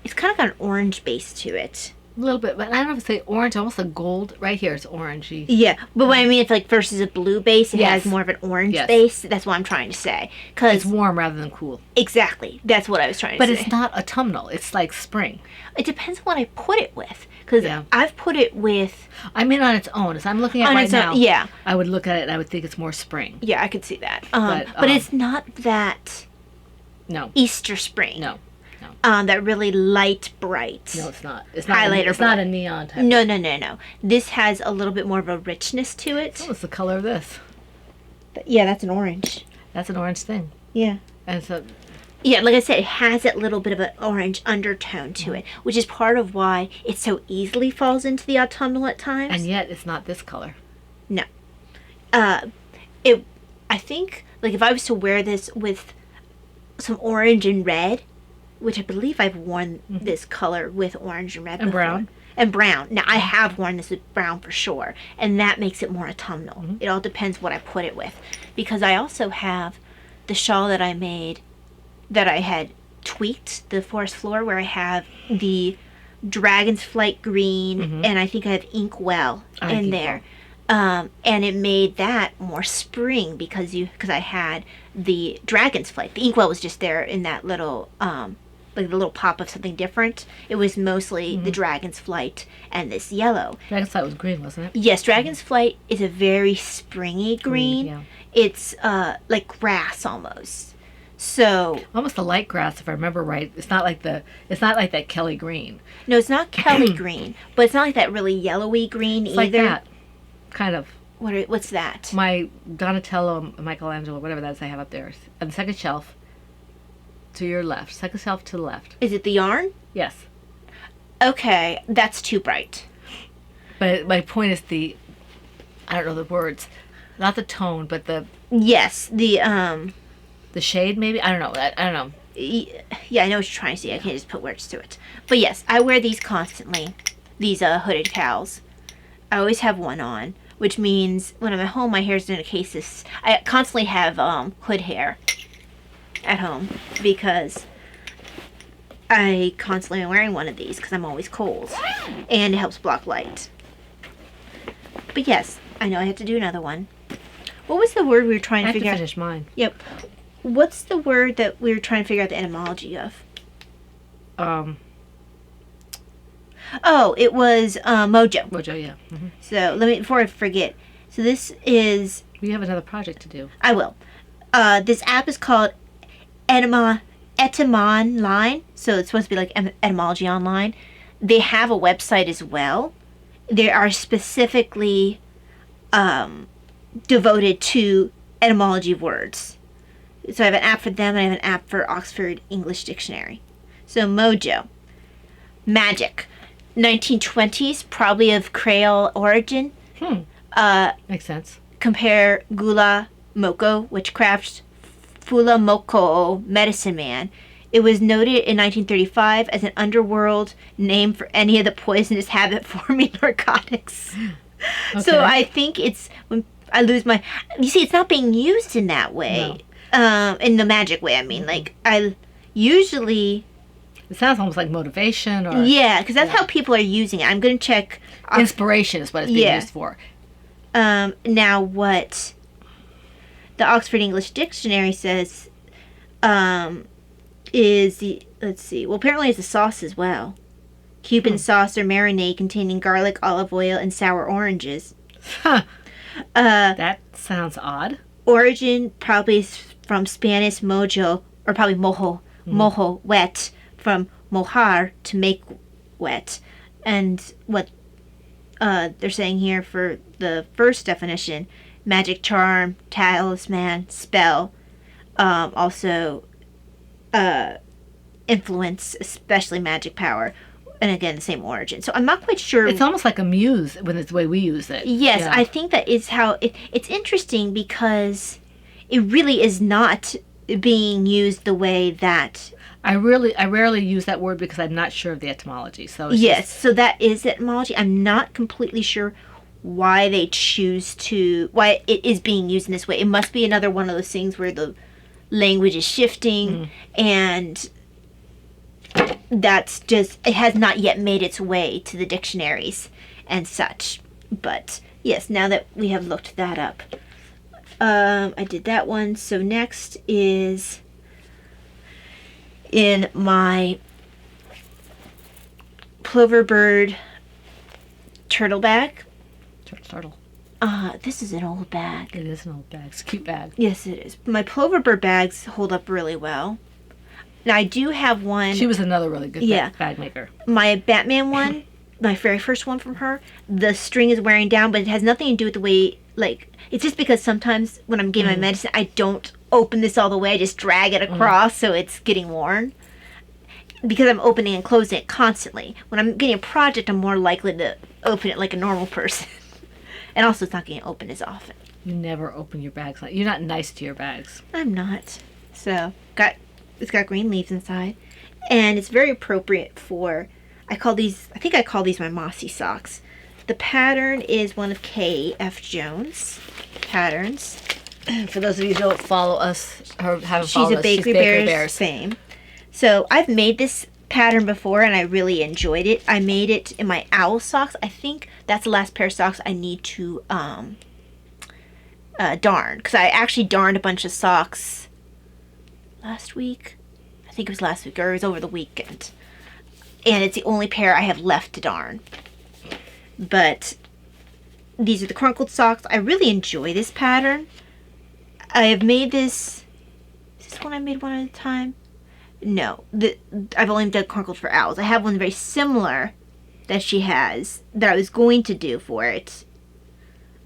It's kind of got an orange base to it. A little bit, but I don't know if it's orange, almost a gold. Right here, it's orangey. Yeah, but what I mean, it's like versus a blue base, it has more of an orange base. That's what I'm trying to say. Cause it's warm rather than cool. Exactly. That's what I was trying to say. But it's not autumnal. It's like spring. It depends on what I put it with. Because I've put it with... I mean on its own. As I'm looking at it right now, I would look at it and I would think it's more spring. Yeah, I could see that. But it's not that... No. Easter spring. No. That really light, bright. No, it's not. It's not. Highlighter. It's not a neon type. No. This has a little bit more of a richness to it. Oh, it's the color of this. Yeah, that's an orange. That's an orange thing. Yeah. And so. Yeah, like I said, it has that little bit of an orange undertone to it, which is part of why it so easily falls into the autumnal at times. And yet, it's not this color. No. I think, like, if I was to wear this with some orange and red, which I believe I've worn this color with orange and red before. And brown. Now, I have worn this with brown for sure, and that makes it more autumnal. It all depends what I put it with. Because I also have the shawl that I made that I had tweaked, the forest floor, where I have the dragon's flight green, and I think I have inkwell in there. And it made that more spring because I had the dragon's flight. The inkwell was just there in that little like the little pop of something different. It was mostly the dragon's flight and this yellow. Dragon's flight was green, wasn't it? Yes, dragon's flight is a very springy green. Yeah. It's like grass almost. So almost a light grass, if I remember right. It's not like that Kelly green. No, it's not Kelly green, but it's not like that really yellowy green it's either. Like that, kind of. What's that? My Donatello, Michelangelo, whatever that is, I have up there on the second shelf. To your left, second shelf to the left. Is it the yarn? Yes. Okay, that's too bright. But my point is I don't know the words, not the tone, but the. Yes, the shade maybe. I don't know. I don't know. Yeah, I know what you're trying to say. I can't just put words to it. But yes, I wear these constantly. These hooded cowls. I always have one on, which means when I'm at home, my hair's in a case. I constantly have hood hair. at home because I constantly am wearing one of these because I'm always cold. And it helps block light. But yes, I know I have to do another one. What was the word we were trying to figure out? I have to finish mine. Yep. What's the word that we were trying to figure out the etymology of? Oh, it was mojo. Mojo, yeah. Mm-hmm. So let me, before I forget. So this is. We have another project to do. I will. This app is called Etymon Line. So it's supposed to be like etymology online. They have a website as well. They are specifically devoted to etymology of words. So I have an app for them and I have an app for Oxford English Dictionary. So mojo. Magic. 1920s, probably of Creole origin. Makes sense. Compare gula moko, witchcraft, fula moko, medicine man. It was noted in 1935 as an underworld name for any of the poisonous habit-forming narcotics. Okay. So I think it's when I lose my. You see, it's not being used in that way, in the magic way. I mean, like I usually. It sounds almost like motivation or... Yeah, because that's how people are using it. I'm going to check... Inspiration is what it's being used for. Now, what the Oxford English Dictionary says is the... Let's see. Well, apparently it's a sauce as well. Cuban sauce or marinade containing garlic, olive oil, and sour oranges. Huh. That sounds odd. Origin probably is from Spanish mojo, or probably mojo. Mojo, wet. From mojar, to make wet. And what they're saying here for the first definition, magic charm, talisman, spell, also influence, especially magic power, and again the same origin. So I'm not quite sure. It's almost like a muse when it's the way we use it. Yes, Yeah. I think that is how it's interesting because it really is not being used the way that. I rarely use that word because I'm not sure of the etymology. So it's Yes, so that is etymology. I'm not completely sure why they choose to, why it is being used in this way. It must be another one of those things where the language is shifting and that's just, it has not yet made its way to the dictionaries and such. But yes, now that we have looked that up, I did that one. So next is in my plover bird turtle bag. turtle. This is an old bag. It is an old bag. It's a cute bag. Yes, it is. My plover bird bags hold up really well. Now I do have one. She was another really good bag maker. My Batman one, my very first one from her, the string is wearing down, but it has nothing to do with the way, like, it's just because sometimes when I'm giving my medicine, I don't open this all the way. I just drag it across so it's getting worn. Because I'm opening and closing it constantly. When I'm getting a project, I'm more likely to open it like a normal person. And also, it's not getting opened as often. You never open your bags. You're not nice to your bags. I'm not. So, it's got green leaves inside. And it's very appropriate for, I think I call these my mossy socks. The pattern is one of K.F. Jones' patterns. For those of you who don't follow us or haven't She's followed a us, Bakery Bears fame. So I've made this pattern before and I really enjoyed it. I made it in my owl socks. I think that's the last pair of socks I need to darn. Because I actually darned a bunch of socks last week. I think it was last week or it was over the weekend. And it's the only pair I have left to darn. But these are the crunkled socks. I really enjoy this pattern. I have made this. Is this one I made one at a time? No. I've only done crunkled for owls. I have one very similar that she has that I was going to do for it.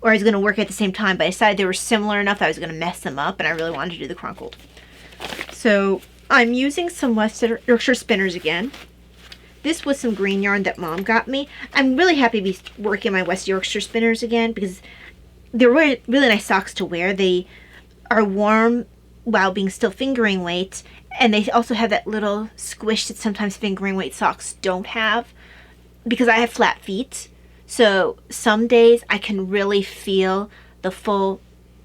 Or I was going to work at the same time, but I decided they were similar enough that I was going to mess them up, and I really wanted to do the crunkled. So I'm using some West Yorkshire spinners again. This was some green yarn that Mom got me. I'm really happy to be working my West Yorkshire spinners again because they're really, really nice socks to wear. They are warm while being still fingering weight, and they also have that little squish that sometimes fingering weight socks don't have because I have flat feet. So some days I can really feel the full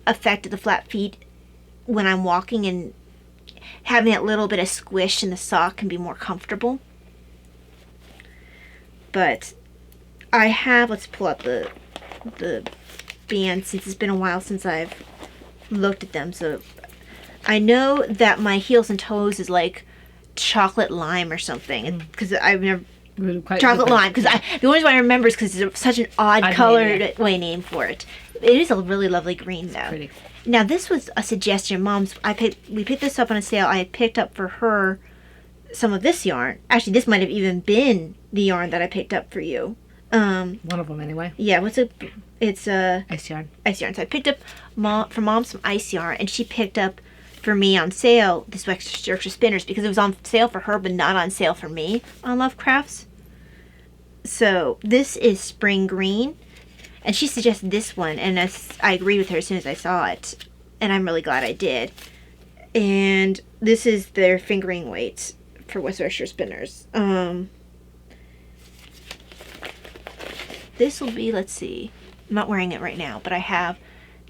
effect of the flat feet when I'm walking and having that little bit of squish in the sock can be more comfortable. But I have, let's pull up the band since it's been a while since I've looked at them. So I know that my heels and toes is like chocolate lime or something, because I've never chocolate lime, because the only one I remember is because it's such an odd colored name for it. It is a really lovely green though. Pretty. Now this was a suggestion, Mom's. We picked this up on a sale. I had picked up for her some of this yarn. Actually, this might have even been the yarn that I picked up for you. One of them anyway. Yeah, it's ice yarn. Ice yarn. So I picked up for Mom some ice yarn, and she picked up for me on sale this extra spinners because it was on sale for her but not on sale for me on Love Crafts. So this is spring green, and she suggested this one, and I agreed with her as soon as I saw it, and I'm really glad I did. And this is their fingering weights for West Yorkshire spinners. This will be, let's see, I'm not wearing it right now, but I have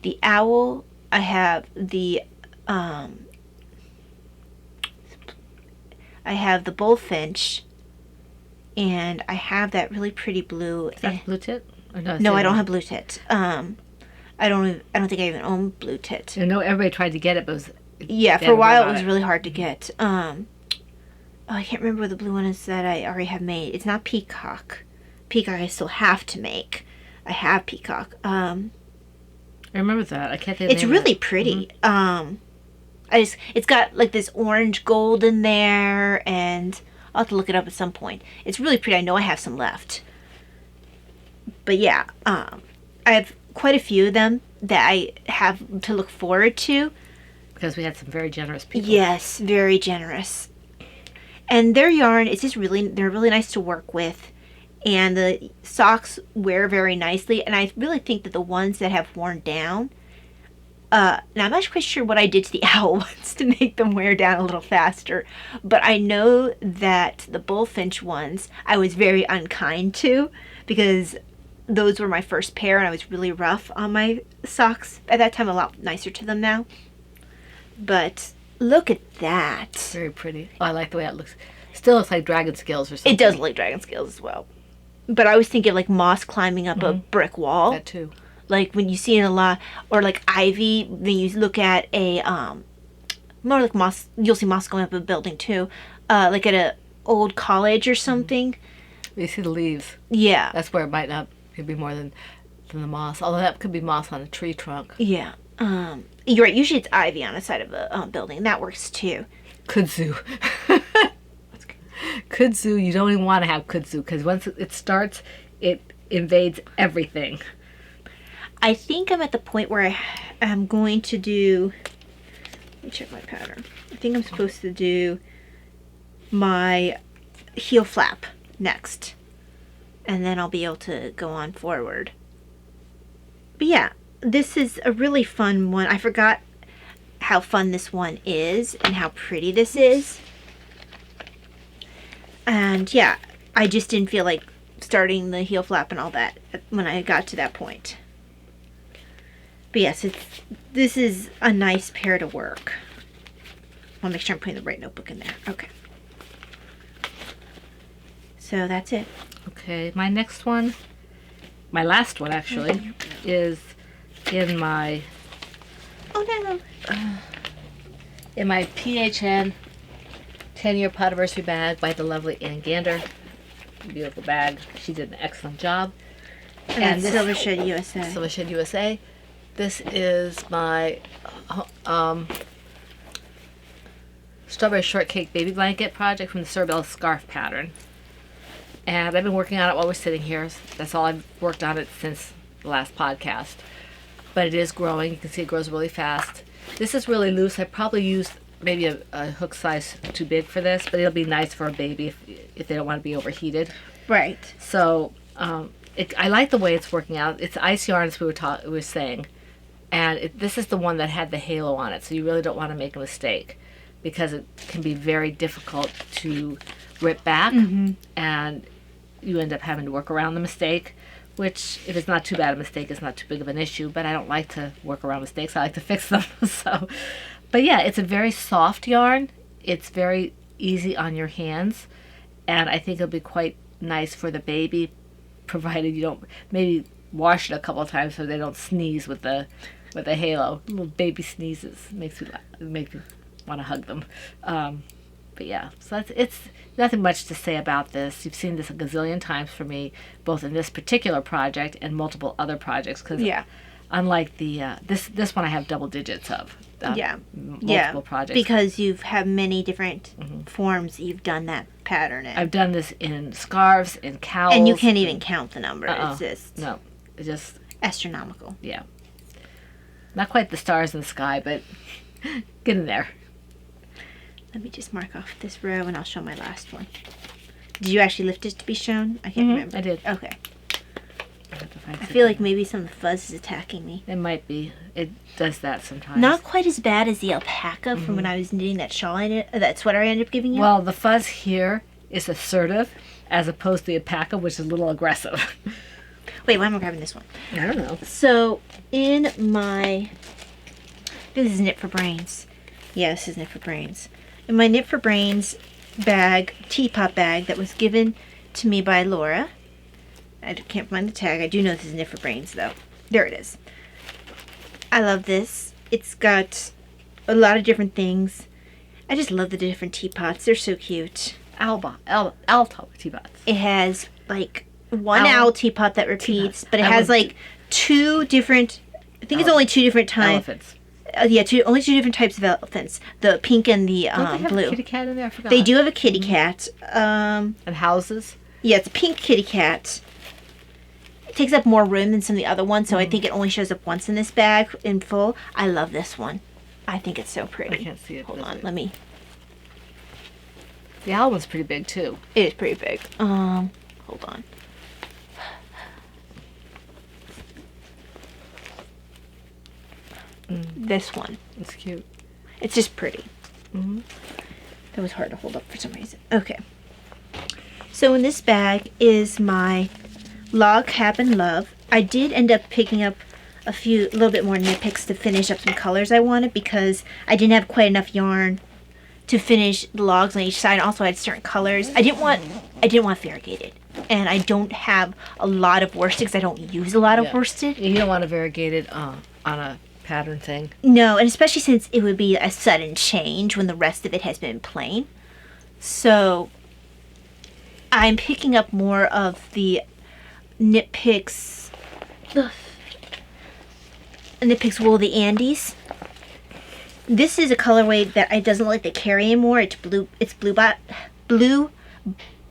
the owl, I have the bullfinch, and I have that really pretty blue. Is that blue tit? Or No, I don't have blue tit. I don't think I even own blue tit. I know everybody tried to get it, but for a while it was really hard to get. I can't remember what the blue one is that I already have made. It's not peacock. Peacock I still have to make. I have peacock. I remember that. I can't think of it's really pretty. Mm-hmm. It's got like this orange gold in there, and I'll have to look it up at some point. It's really pretty. I know I have some left. But yeah, I have quite a few of them that I have to look forward to. Because we had some very generous people. Yes, very generous. And their yarn is just they're really nice to work with. And the socks wear very nicely. And I really think that the ones that have worn down, now I'm not quite sure what I did to the owl ones to make them wear down a little faster. But I know that the bullfinch ones I was very unkind to, because those were my first pair and I was really rough on my socks. At that time, a lot nicer to them now. But look at that. Very pretty. Oh, I like the way it looks. Still looks like dragon scales or something. It does look like dragon scales as well. But I was thinking of like moss climbing up a brick wall. That too. Like when you see it a lot, or like ivy, when you look at a, more like moss, you'll see moss going up a building too. Like at a old college or something. You see the leaves. Yeah. That's where it might not, it'd be more than the moss. Although that could be moss on a tree trunk. Yeah. You're right. Usually it's ivy on the side of a building. That works too. Kudzu. Kudzu, you don't even want to have kudzu because once it starts, it invades everything. I think I'm at the point where I'm going to do, let me check my pattern. I think I'm supposed to do my heel flap next. And then I'll be able to go on forward. But yeah, this is a really fun one. I forgot how fun this one is and how pretty this is. And yeah, I just didn't feel like starting the heel flap and all that when I got to that point. But yes, this is a nice pair to work. I'll make sure I'm putting the right notebook in there. Okay. So that's it. Okay, my next one, my last one actually, is in my in my PHN 10-year Podiversary bag by the lovely Ann Gander. Beautiful bag. She did an excellent job. And this Silver Shed USA. Silver Shed USA. This is my Strawberry Shortcake Baby Blanket project from the Cerbel Scarf pattern. And I've been working on it while we're sitting here. That's all I've worked on it since the last podcast. But it is growing. You can see it grows really fast. This is really loose. I probably used maybe a hook size too big for this, but it'll be nice for a baby if they don't want to be overheated. Right. So I like the way it's working out. It's ice yarns we were saying, and this is the one that had the halo on it. So you really don't want to make a mistake because it can be very difficult to rip back, and you end up having to work around the mistake. Which, if it's not too bad a mistake, is not too big of an issue. But I don't like to work around mistakes. I like to fix them. But yeah, it's a very soft yarn. it's very easy on your hands, and I think it'll be quite nice for the baby, provided you don't maybe wash it a couple of times so they don't sneeze with the halo. Little baby sneezes makes me want to hug them. But yeah, so it's nothing much to say about this. You've seen this a gazillion times for me, both in this particular project and multiple other projects. Because unlike the this one, I have double digits of multiple projects, because you've had many different forms you've done that pattern in. I've done this in scarves, in cowls, and you can't even count the number. It's just it's just astronomical. Yeah, not quite the stars in the sky, but getting there. Let me just mark off this row and I'll show my last one. Did you actually lift it to be shown? I can't remember. I did. Okay. I feel like maybe some of the fuzz is attacking me. It might be. It does that sometimes. Not quite as bad as the alpaca from when I was knitting that shawl, that sweater I ended up giving you. Well, the fuzz here is assertive as opposed to the alpaca, which is a little aggressive. Wait, why am I grabbing this one? I don't know. So, in my... This is Knit for Brains. Yeah, this is Knit for Brains. In my Knit for Brains bag, teapot bag that was given to me by Laura. I can't find the tag. I do know this is Knit for Brains, though. There it is. I love this. It's got a lot of different things. I just love the different teapots. They're so cute. Owl teapots. It has, like, one owl teapot that repeats, but it has, like, two different... I think it's only two different types. Elephants. Only two different types of elephants. The pink and the Don't they have blue. a kitty cat in there? I forgot. They do have a kitty cat. And houses? Yeah, it's a pink kitty cat. It takes up more room than some of the other ones, so I think it only shows up once in this bag in full. I love this one. I think it's so pretty. I can't see it. Hold on, let me... The owl one's pretty big, too. It is pretty big. Hold on. This one. It's cute. It's just pretty. That was hard to hold up for some reason. Okay. So in this bag is my Log Cabin Love. I did end up picking up a little bit more knit picks to finish up some colors I wanted because I didn't have quite enough yarn to finish the logs on each side. Also, I had certain colors. I didn't want variegated, and I don't have a lot of worsted because I don't use a lot of worsted. You don't want a variegated on a pattern thing. No, and especially since it would be a sudden change when the rest of it has been plain. So I'm picking up more of the Knit Picks Wool of the Andes. This is a colorway that I doesn't like to carry anymore. It's blue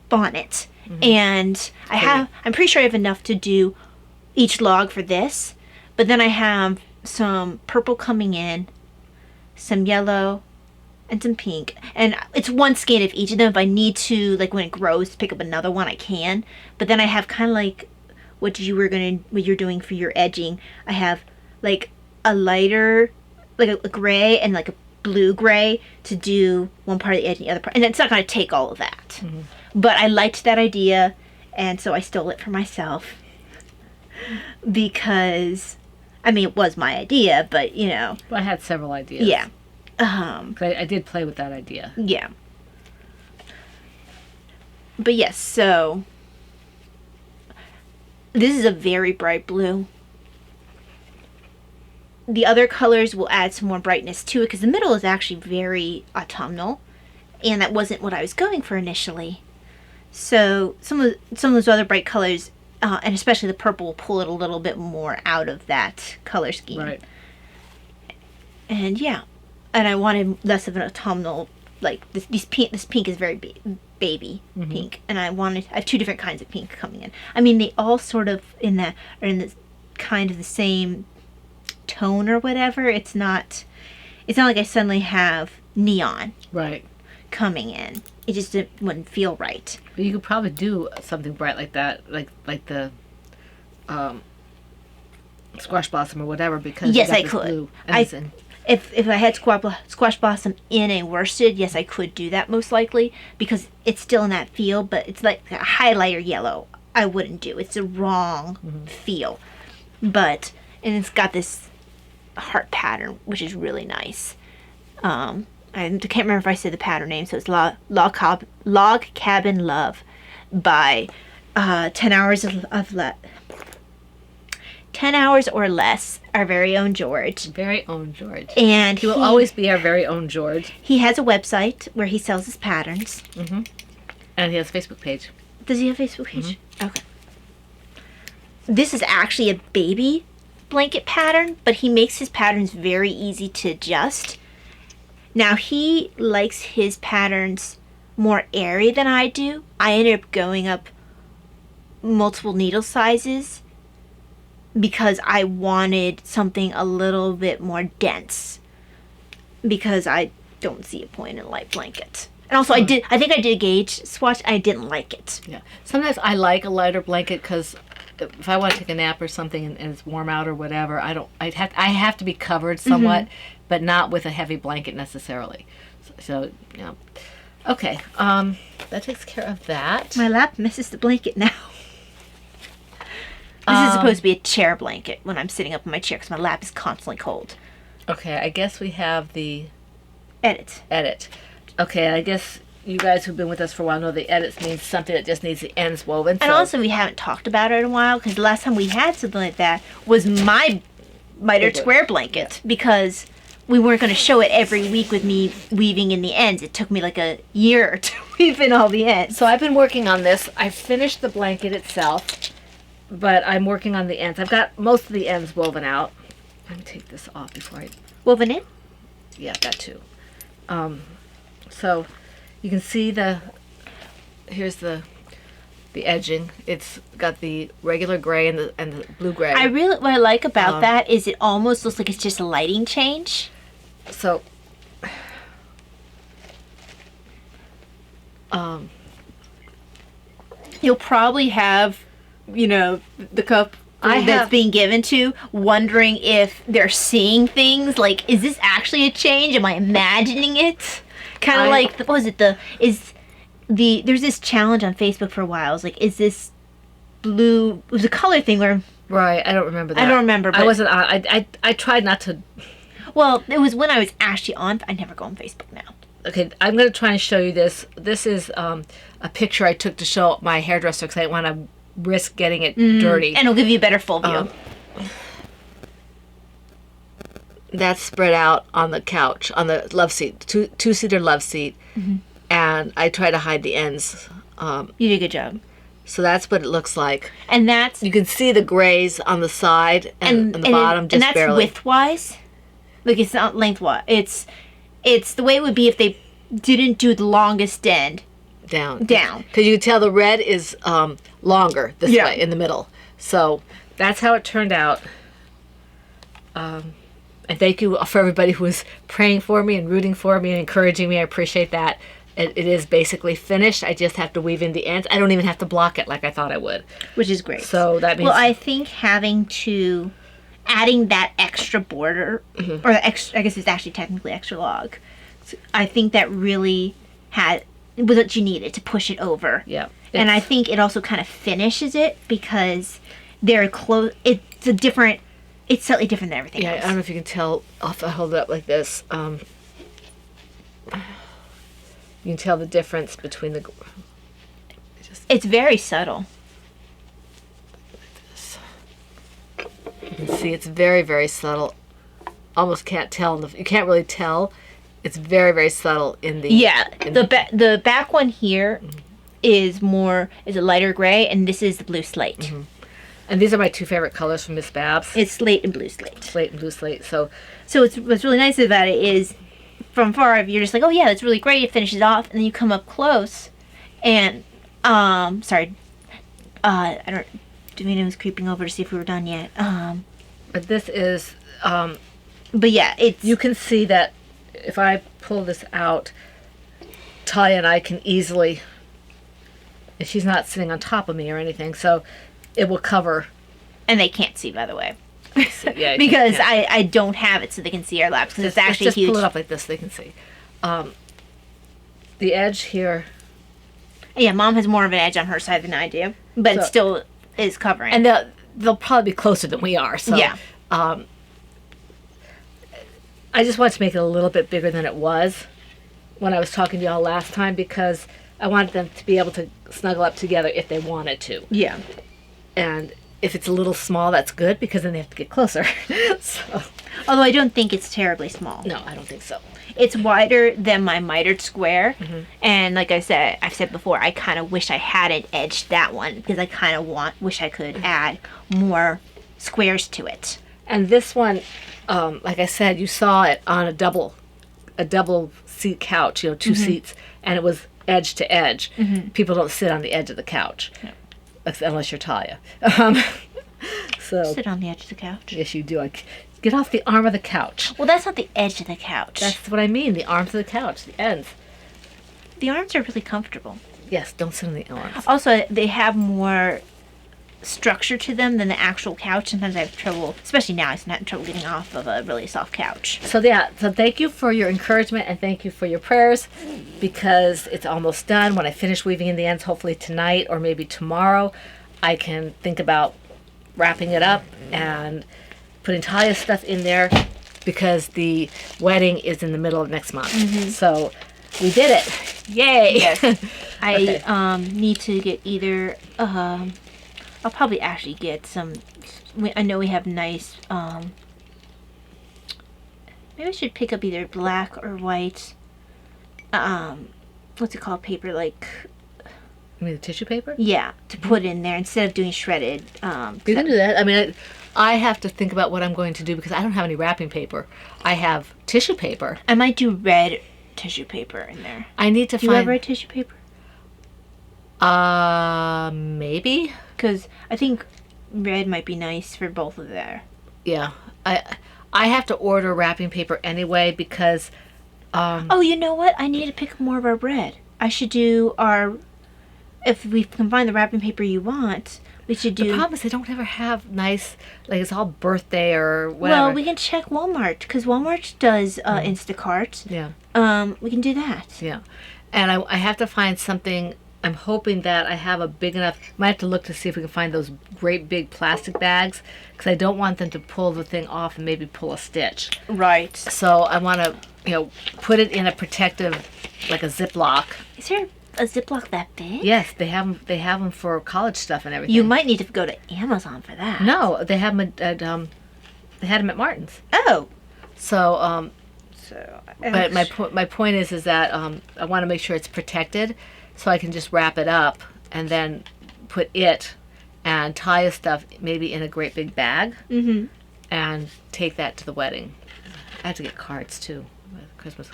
bonnet. And I'm pretty sure I have enough to do each log for this. But then I have some purple coming in, some yellow, and some pink. And it's one skein of each of them. If I need to, like when it grows, to pick up another one, I can. But then I have kind of like what you're doing for your edging. I have like a lighter, like a gray and like a blue gray to do one part of the edge and the other part. And it's not going to take all of that. But I liked that idea, and so I stole it for myself. Because, I mean, it was my idea, but, you know. Well, I had several ideas. Yeah. I did play with that idea. Yeah. But yes, so this is a very bright blue. The other colors will add some more brightness to it because the middle is actually very autumnal, and that wasn't what I was going for initially. So some of those other bright colors, and especially the purple, will pull it a little bit more out of that color scheme. Right. And yeah, and I wanted less of an autumnal, like this pink is very baby pink, and I have two different kinds of pink coming in. I mean, they all sort of are in the kind of the same tone or whatever. It's not like I suddenly have neon coming in. It just wouldn't feel right. But you could probably do something bright like that, like the squash blossom or whatever, because yes, you got I this could. blue If I had squash blossom in a worsted, yes, I could do that most likely because it's still in that feel, but it's like a highlighter yellow. I wouldn't do. It's the wrong feel, and it's got this heart pattern, which is really nice. I I can't remember if I said the pattern name, so it's Log Cabin Love by 10 Hours of 10 Hours or Less, our very own George. Very own George. And he will always be our very own George. He has a website where he sells his patterns. Mm-hmm. And he has a Facebook page. Does he have a Facebook page? Mm-hmm. Okay. This is actually a baby blanket pattern, but he makes his patterns very easy to adjust. Now, he likes his patterns more airy than I do. I ended up going up multiple needle sizes because I wanted something a little bit more dense, because I don't see a point in a light blanket. And also, I think I did a gauge swatch. I didn't like it. Yeah. Sometimes I like a lighter blanket because if I want to take a nap or something and it's warm out or whatever, I have to be covered somewhat, but not with a heavy blanket necessarily. So yeah. Okay. That takes care of that. My lap misses the blanket now. This is supposed to be a chair blanket when I'm sitting up in my chair because my lap is constantly cold. Okay, I guess we have the edit. Okay, I guess you guys who've been with us for a while know the edits means something that just needs the ends woven. And also, we haven't talked about it in a while because the last time we had something like that was my mitered square blanket, because we weren't going to show it every week with me weaving in the ends. It took me like a year to weave in all the ends. So I've been working on this. I finished the blanket itself, but I'm working on the ends. I've got most of the ends woven out. Let me take this off before I... Woven in? Yeah, that too. So you can see here's the edging. It's got the regular gray and the blue gray. What I like about that is it almost looks like it's just a lighting change. So you'll probably have, the cup that's being given to, wondering if they're seeing things like, is this actually a change? Am I imagining it? Kind of like, what was it? There's this challenge on Facebook for a while. It's like, is this blue? It was a color thing where. Right, I don't remember that. I don't remember. But I wasn't. I tried not to. Well, it was when I was actually on. I never go on Facebook now. Okay, I'm going to try and show you this. This is a picture I took to show my hairdresser because I didn't want to risk getting it dirty. And it'll give you a better full view. That's spread out on the couch, on the love seat, two-seater love seat, and I try to hide the ends. You did a good job. So that's what it looks like. And that's... You can see the grays on the side and the bottom just barely. And that's widthwise? Like, it's not lengthwise. It's the way it would be if they didn't do the longest end. Down. Because you can tell the red is longer this way in the middle. So that's how it turned out. And thank you for everybody who was praying for me and rooting for me and encouraging me. I appreciate that. It is basically finished. I just have to weave in the ends. I don't even have to block it like I thought I would. Which is great. So that means... Well, I think adding that extra border, or I guess it's actually technically extra log, I think that really was what you needed to push it over. Yeah. And I think it also kind of finishes it because they're close. It's slightly different than everything else. I don't know if you can tell if I hold it up like this. You can tell the difference between the... It's very subtle. You can see it's very, very subtle. Almost can't tell. You can't really tell. It's very, very subtle in the... Yeah. The back one here is a lighter gray, and this is the blue slate. And these are my two favorite colors from Miss Babs. It's slate and blue slate. Slate and blue slate. So what's really nice about it is, from far, you're just like, oh yeah, that's really great. It finishes off, and then you come up close, and sorry, I don't. Davina was creeping over to see if we were done yet. But this is. But yeah, you can see that if I pull this out, Talia and I can easily. If she's not sitting on top of me or anything, so it will cover. And they can't see, by the way. Yeah, because I don't have it so they can see our laps, because it's actually just huge. Pull it up like this so they can see. The edge here. Yeah, Mom has more of an edge on her side than I do, but it still is covering. And they'll probably be closer than we are. So yeah. I just wanted to make it a little bit bigger than it was. when I was talking to y'all last time because I wanted them to be able to snuggle up together if they wanted to. Yeah. And if it's a little small, that's good because then they have to get closer. So, Although I don't think it's terribly small. no, I don't think so. It's wider than my mitered square. And like I've said before, I kind of wish I hadn't edged that one because I kind of wish I could add more squares to it. And this one, like I said, you saw it on a double seat couch, two seats, and it was edge to edge. People don't sit on the edge of the couch, unless you're Talia. So Sit on the edge of the couch. yes, you do. Get off the arm of the couch. Well, that's not the edge of the couch. That's what I mean. The arms of the couch, the ends. The arms are really comfortable. Yes, don't sit on the arms. Also, they have more structure to them than the actual couch. Sometimes I have trouble, especially now, I'm having trouble getting off of a really soft couch. So thank you for your encouragement and thank you for your prayers because it's almost done. When I finish weaving in the ends, hopefully tonight or maybe tomorrow, I can think about wrapping it up and putting Talia's stuff in there because the wedding is in the middle of next month. So we did it. Yay! Yes. I Okay. need to get either, I'll probably actually get some, I know we have nice, maybe I should pick up either black or white, what's it called, paper, like, You mean the tissue paper? yeah, to put in there instead of doing shredded. You can do that. I mean, I have to think about what I'm going to do because I don't have any wrapping paper. I have tissue paper. I might do red tissue paper in there. I need to Do you have find. red tissue paper? Maybe. Because I think red might be nice for both of there. Yeah. I have to order wrapping paper anyway because. Oh, you know what? I need to pick up more of our bread. I should do if we can find the wrapping paper you want, we should do. The problem is they don't ever have nice, like it's all birthday or whatever. Well, we can check Walmart because Walmart does Instacart. Yeah. We can do that. Yeah. And I have to find something. I'm hoping that I have a big enough. Might have to look to see if we can find those great big plastic bags because I don't want them to pull the thing off and maybe pull a stitch. Right. So I want to, put it in a protective, like a Ziploc. Is there a Ziploc that big? Yes, they have them. They have them for college stuff and everything. You might need to go to Amazon for that. No, they have them at they had them at Martin's. Oh. So So. but my point is that I want to make sure it's protected, so I can just wrap it up and then put it and Taya's stuff maybe in a great big bag and take that to the wedding. I have to get cards too. Christmas.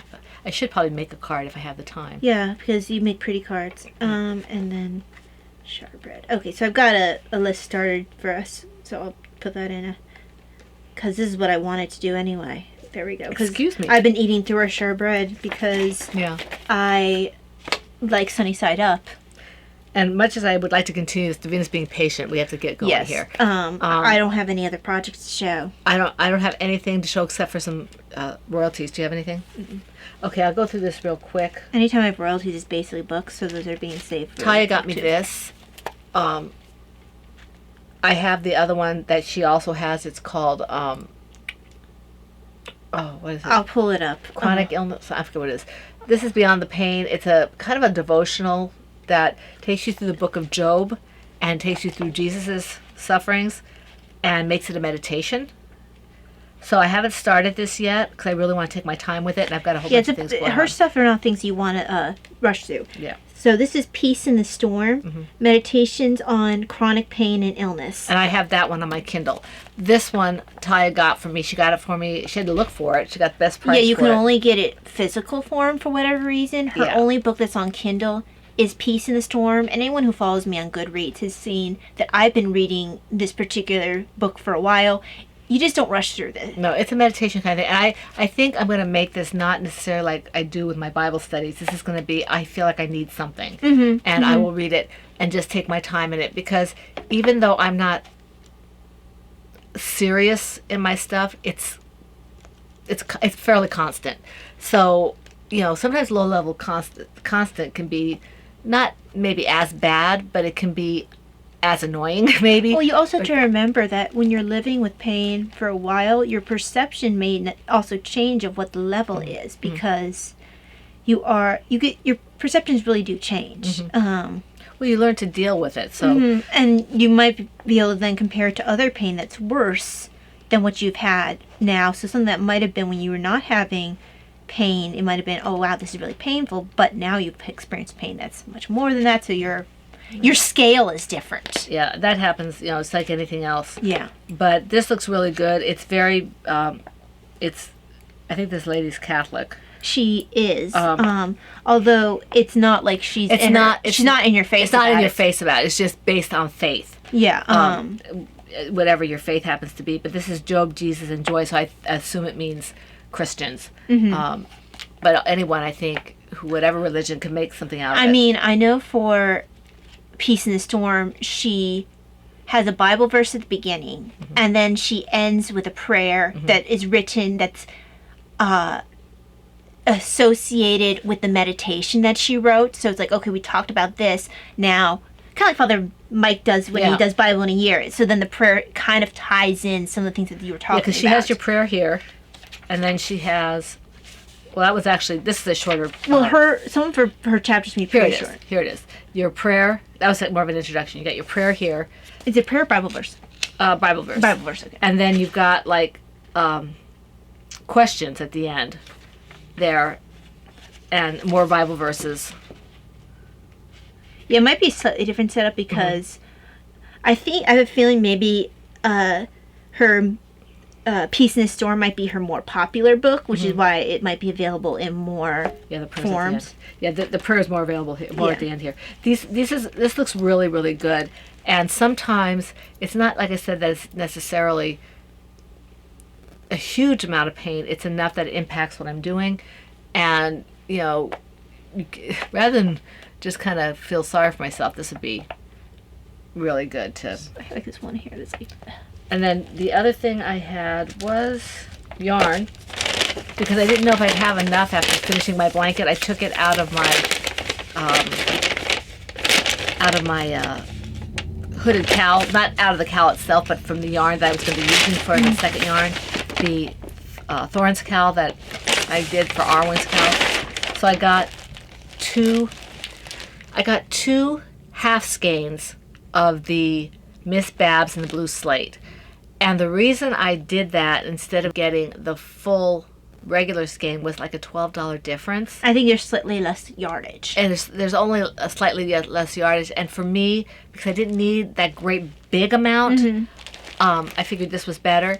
I should probably make a card if I have the time. Yeah, because you make pretty cards. And then shortbread. Okay, so I've got a list started for us, so I'll put that in because this is what I wanted to do anyway. There we go. 'Cause Excuse me. I've been eating through our shortbread because Yeah. I like sunny side up. And much as I would like to continue this, Davina's being patient. We have to get going Yes. here. I don't have any other projects to show. I don't have anything to show except for some royalties. Do you have anything? Okay, I'll go through this real quick. Anytime I have royalties, it's basically books, so those are being saved. For Taya got me too. this. I have the other one that she also has. It's called what is it? I'll pull it up. Chronic illness. I forget what it is. This is Beyond the Pain. It's a kind of a devotional that takes you through the book of Job and takes you through Jesus's sufferings and makes it a meditation. So I haven't started this yet because I really want to take my time with it, and I've got a whole bunch of things going her on. stuff are not things you want to rush through. Yeah. So this is Peace in the Storm, Meditations on Chronic Pain and Illness. And I have that one on my Kindle. This one Taya got for me. She got it for me. She had to look for it. She got the best price. Yeah, you for can it. only get it physical form for whatever reason. Her Yeah. only book that's on Kindle is Peace in the Storm. And anyone who follows me on Goodreads has seen that I've been reading this particular book for a while. You just don't rush through this. No, it's a meditation kind of thing. And I think I'm going to make this not necessarily like I do with my Bible studies. This is going to be, I feel like I need something. And I will read it and just take my time in it. Because even though I'm not serious in my stuff, it's fairly constant. So, sometimes low level constant can be not maybe as bad, but it can be as annoying, maybe. Well, you also have to remember that when you're living with pain for a while, your perception may also change of what the level is because you get your perceptions really do change. Well, you learn to deal with it. So And you might be able to then compare it to other pain that's worse than what you've had now. So something that might have been when you were not having pain, it might have been, oh wow, this is really painful, but now you've experienced pain that's much more than that, so your scale is different. yeah, that happens. It's like anything else. Yeah. But this looks really good. It's very. I think this lady's Catholic. She is. Although it's not like she's It's in not. she's not in your face. It's not in about your it. face about it. It's just based on faith. Yeah. Whatever your faith happens to be. But this is Job, Jesus, and Joy, so I assume it means Christians. But anyone, I think, whatever religion, can make something out of it. I mean, I know for Peace in the Storm, she has a Bible verse at the beginning, and then she ends with a prayer that is written that's associated with the meditation that she wrote. So it's like, okay, we talked about this. Now, kind of like Father Mike does when he does Bible in a year. So then the prayer kind of ties in some of the things that you were talking about. because she has your prayer here, and then she has. Well, that was actually. This is a shorter. Well, some of her chapters can be Here pretty it is. short. Here it is. Your prayer. That was more of an introduction. You got your prayer here. Is it prayer or Bible verse? Bible verse. Bible verse, okay. And then you've got like questions at the end there, and more Bible verses. Yeah, it might be a slightly different setup because I have a feeling maybe her Peace in the Storm might be her more popular book, which is why it might be available in more The prayers forms. At the end. The prayer is more available here, more at the end here. This looks really, really good. And sometimes it's not, like I said, that it's necessarily a huge amount of pain. It's enough that it impacts what I'm doing. And, rather than just kind of feel sorry for myself, this would be really good to. I like this one here. That's like, And then the other thing I had was yarn, because I didn't know if I'd have enough after finishing my blanket. I took it out of my hooded cowl, not out of the cowl itself, but from the yarn that I was going to be using for the second yarn, the Thorns cowl that I did for Arwen's cowl. So I got two half skeins of the Miss Babs and the Blue Slate. And the reason I did that instead of getting the full regular skein was like a $12 difference. I think there's slightly less yardage. And there's only a slightly less yardage. And for me, because I didn't need that great big amount, I figured this was better.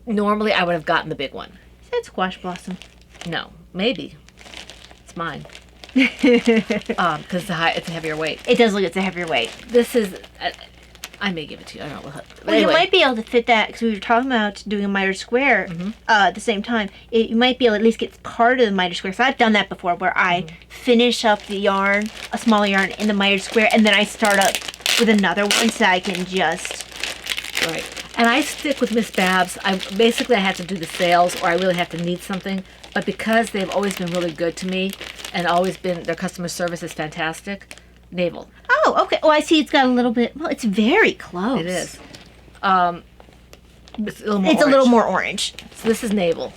Normally, I would have gotten the big one. Is that squash blossom? No, maybe. It's mine. Because it's a heavier weight. It does look it's a heavier weight. This is... I may give it to you. I don't know. But Well, anyway. you might be able to fit that because we were talking about doing a miter square at the same time. You might be able to at least get part of the miter square. So I've done that before, where I finish up the yarn, a small yarn, in the miter square, and then I start up with another one, so I can just. Right. And I stick with Miss Babs. I have to do the sales, or I really have to need something. But because they've always been really good to me, and always been their customer service is fantastic. Naval. Oh, okay. Oh, I see. It's got a little bit. Well, it's very close. It is. It's a little more. It's a little more orange. So this is Naval.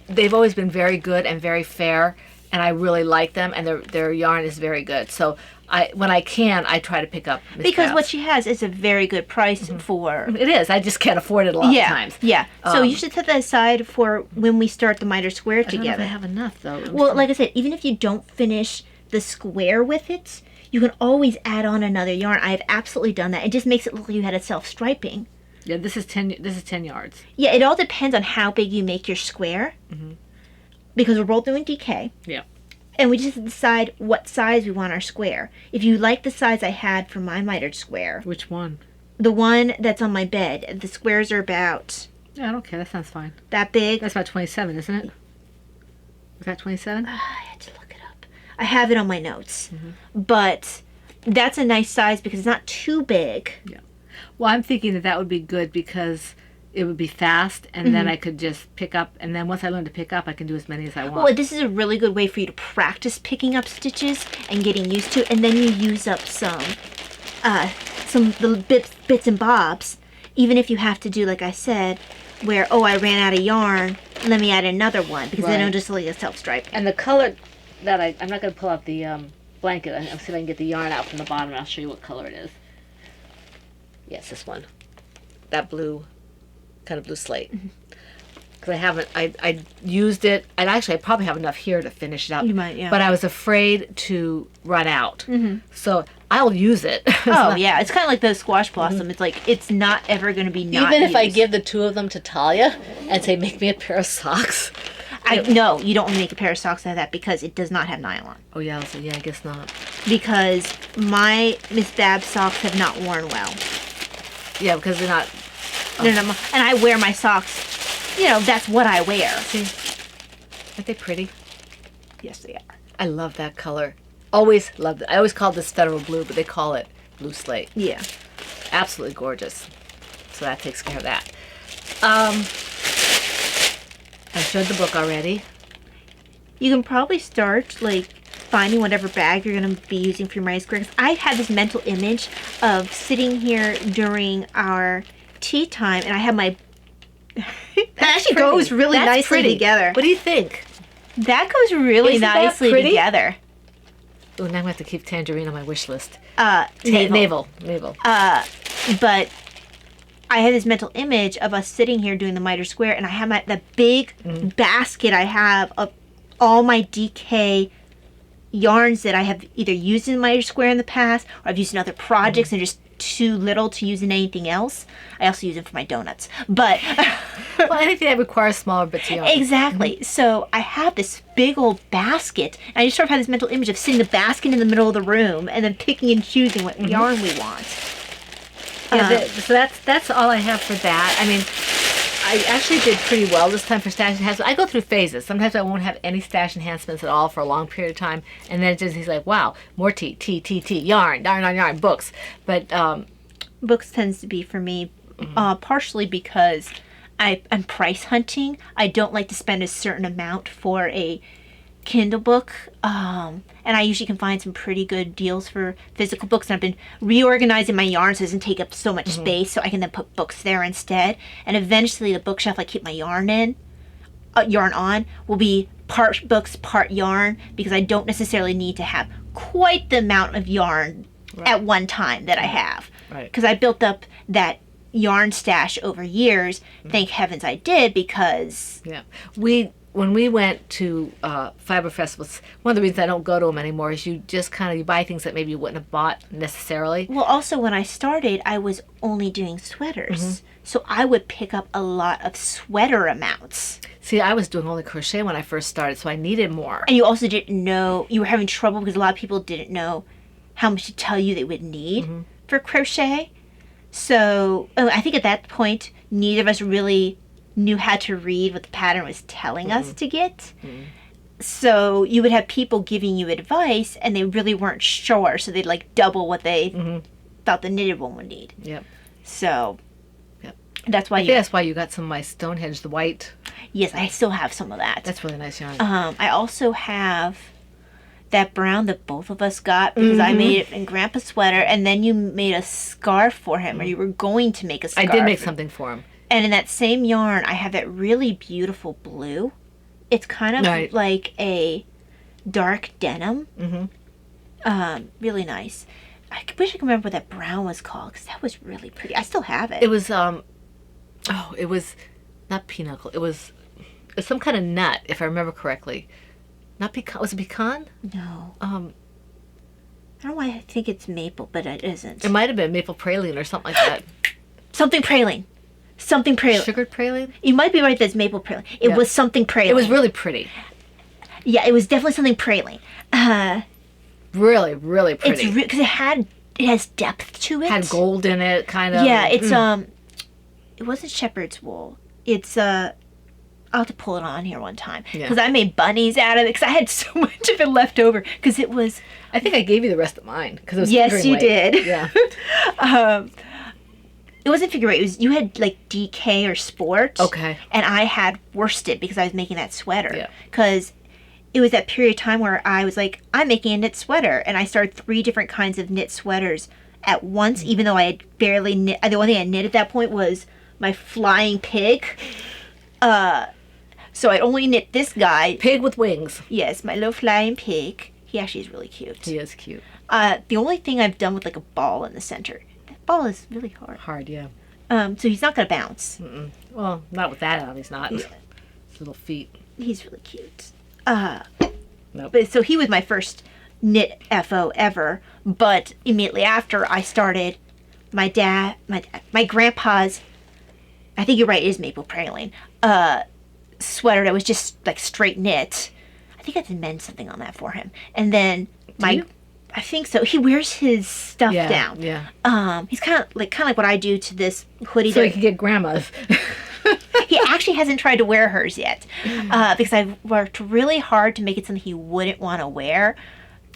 They've always been very good and very fair, and I really like them. And their yarn is very good. So when I can, I try to pick up Miss Because Babs. what she has is a very good price for. It is. I just can't afford it a lot of times. Yeah. So you should set that aside for when we start the miter square I don't know if together. I have enough though. Well, like I said, even if you don't finish the square with it, you can always add on another yarn. I've absolutely done that. It just makes it look like you had a self-striping. Yeah, this is 10 yards. Yeah, it all depends on how big you make your square. Because we're both doing DK. Yeah. And we just decide what size we want our square. If you like the size I had for my mitered square, Which one? the one that's on my bed, the squares are about Yeah, I don't care. That sounds fine. that big. That's about 27, isn't it? Is that 27? I had to look it up. I have it on my notes. But that's a nice size because it's not too big. Yeah. Well, I'm thinking that would be good because it would be fast, and then I could just pick up. And then once I learn to pick up, I can do as many as I want. Well, this is a really good way for you to practice picking up stitches and getting used to it. And then you use up some little bits and bobs. Even if you have to do, like I said, where, I ran out of yarn, let me add another one because then Right. it'll just like a self-striping. And the color that I'm not going to pull out the blanket. I'll see if I can get the yarn out from the bottom and I'll show you what color it is. Yes, this one. That blue, kind of blue slate. Because I haven't, I used it, and actually I probably have enough here to finish it out. You might, yeah. But I was afraid to run out. So I'll use it. Oh yeah, it's kind of like the squash blossom. It's like it's not ever going to be not Even if I used. give the two of them to Talia and say, make me a pair of socks. No, you don't make a pair of socks out of that because it does not have nylon. Oh yeah, so yeah, I guess not. Because my Miss Babs socks have not worn well. Yeah, because they're not. No, and I wear my socks. You know, that's what I wear. See, aren't they pretty? Yes, they are. I love that color. Always loved it. I always called this federal blue, but they call it blue slate. Yeah. Absolutely gorgeous. So that takes care of that. I showed the book already. You can probably start like finding whatever bag you're going to be using for your Marie Square. 'Cause I had this mental image of sitting here during our tea time, and I have my. That actually pretty. goes really That's nicely pretty. together. What do you think? That goes really Isn't that nicely pretty? together. Oh, now I'm going to have to keep tangerine on my wish list. Navel. Navel. But I had this mental image of us sitting here doing the miter square, and I have the big basket I have of all my DK yarns that I have either used in miter square in the past, or I've used in other projects and just too little to use in anything else. I also use them for my donuts. But Well, anything that requires smaller bits of yarn. exactly. So I have this big old basket, and I just sort of have this mental image of sitting the basket in the middle of the room and then picking and choosing what yarn we want. Yeah, so that's all I have for that. I mean, I actually did pretty well this time for stash enhancements. I go through phases. Sometimes I won't have any stash enhancements at all for a long period of time, and then he's like, wow, more tea, yarn, books. But Books tends to be for me partially because I'm price hunting. I don't like to spend a certain amount for a Kindle book, and I usually can find some pretty good deals for physical books. And I've been reorganizing my yarn so it doesn't take up so much space, so I can then put books there instead. And eventually, the bookshelf I keep my yarn on will be part books, part yarn, because I don't necessarily need to have quite the amount of yarn at one time that I have. Right. Because I built up that yarn stash over years. Thank heavens I did, because yeah, when we went to fiber festivals, one of the reasons I don't go to them anymore is you just you buy things that maybe you wouldn't have bought necessarily. well, also when I started, I was only doing sweaters. So I would pick up a lot of sweater amounts. See, I was doing only crochet when I first started, so I needed more. And you also didn't know, you were having trouble because a lot of people didn't know how much to tell you they would need for crochet. So I think at that point, neither of us really knew how to read what the pattern was telling us to get. So you would have people giving you advice and they really weren't sure, so they'd like double what they thought the knitted one would need. Yep. So Yep. that's why I think that's why you got some of my Stonehenge, the white. yes, I still have some of that. That's really nice yarn. I also have that brown that both of us got because I made it in Grandpa's sweater, and then you made a scarf for him, or you were going to make a I scarf. did make something for him. And in that same yarn, I have that really beautiful blue. It's kind of Right. like a dark denim. Really nice. I wish I could remember what that brown was called, because that was really pretty. I still have it. It was it was not pinochle. It was some kind of nut, if I remember correctly. Not pecan. Was it pecan? No. Um, I don't know why I think it's maple, but it isn't. it might have been maple praline or something like that. Something praline. Something praline. Sugared praline. You might be right, that's maple praline. It Yeah. was something praline. It was really pretty. Yeah, it was definitely something praline. Really, really It's pretty. because it has depth to it. Had gold in it, kind of. Yeah, it's it wasn't shepherd's wool. It's I'll have to pull it on here one time Yeah. because I made bunnies out of it because I had so much of it left over because it was. I think I gave you the rest of mine because it was. Yes, figuring you weight. did. Yeah. It wasn't figure eight. It was you had like DK or sport. Okay. And I had worsted because I was making that sweater. Yeah. Because it was that period of time where I was like, I'm making a knit sweater, and I started 3 different kinds of knit sweaters at once, even though I had barely knit. The only thing I knit at that point was my flying pig. So I only knit this guy. Pig with wings. Yes, my little flying pig. He actually is really cute. He is cute. The only thing I've done with like a ball in the center. That ball is really hard. Hard, yeah. So he's not gonna bounce. Mm-mm. Well, not with that on. He's not. His little feet. He's really cute. Nope. But so he was my first knit FO ever. But immediately after, I started my grandpa's. I think you're right. It is maple praline. Sweater that was just like straight knit. I think I did mend something on that for him. And then I think so. He wears his stuff down. Yeah. He's kind of like what I do to this hoodie. So he can get grandma's. He actually hasn't tried to wear hers yet because I've worked really hard to make it something he wouldn't want to wear.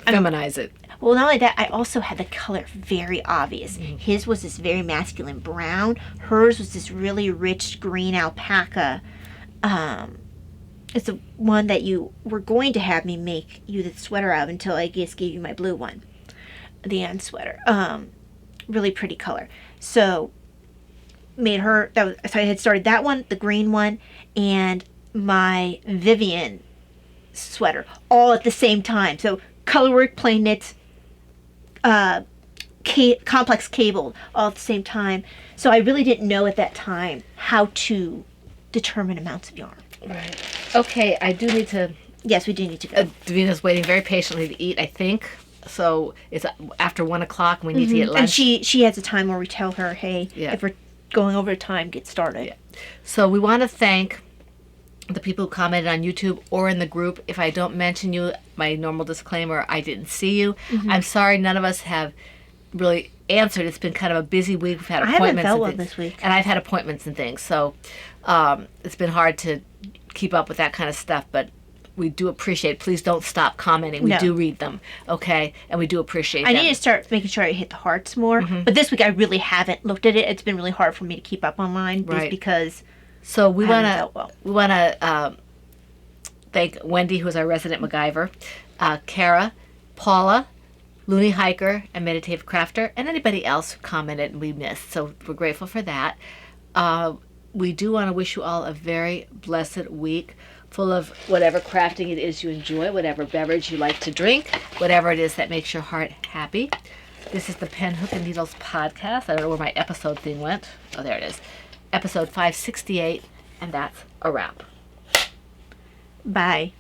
Feminize it. Well, not only that, I also had the color very obvious. His was this very masculine brown. Hers was this really rich green alpaca. It's the one that you were going to have me make you the sweater of until I just gave you my blue one. The end sweater. Really pretty color. So made her, so I had started that one, the green one, and my Vivian sweater all at the same time. So colorwork, plain knits, complex cable all at the same time. So I really didn't know at that time how to determine amounts of yarn. Right. Okay, I do need to. Yes, we do need to go. Davina's waiting very patiently to eat, I think. So it's after 1 o'clock. We need to get lunch. And she has a time where we tell her, hey, if we're going over time, get started. Yeah. So we want to thank the people who commented on YouTube or in the group. If I don't mention you, my normal disclaimer, I didn't see you. I'm sorry, none of us have really answered. It's been kind of a busy week. We've had appointments. I haven't felt well this week. And I've had appointments and things. So it's been hard to keep up with that kind of stuff, but we do appreciate. Please don't stop commenting. We do read them, okay? And we do appreciate them. I need to start making sure I hit the hearts more. But this week I really haven't looked at it. It's been really hard for me to keep up online just because. So we want to thank Wendy, who's our resident MacGyver, Kara, Paula, Looney Hiker, and Meditative Crafter, and anybody else who commented and we missed. So we're grateful for that. We do want to wish you all a very blessed week, full of whatever crafting it is you enjoy, whatever beverage you like to drink, whatever it is that makes your heart happy. This is the Pen, Hook, and Needles podcast. I don't know where my episode thing went. Oh, there it is. Episode 568, and that's a wrap. Bye.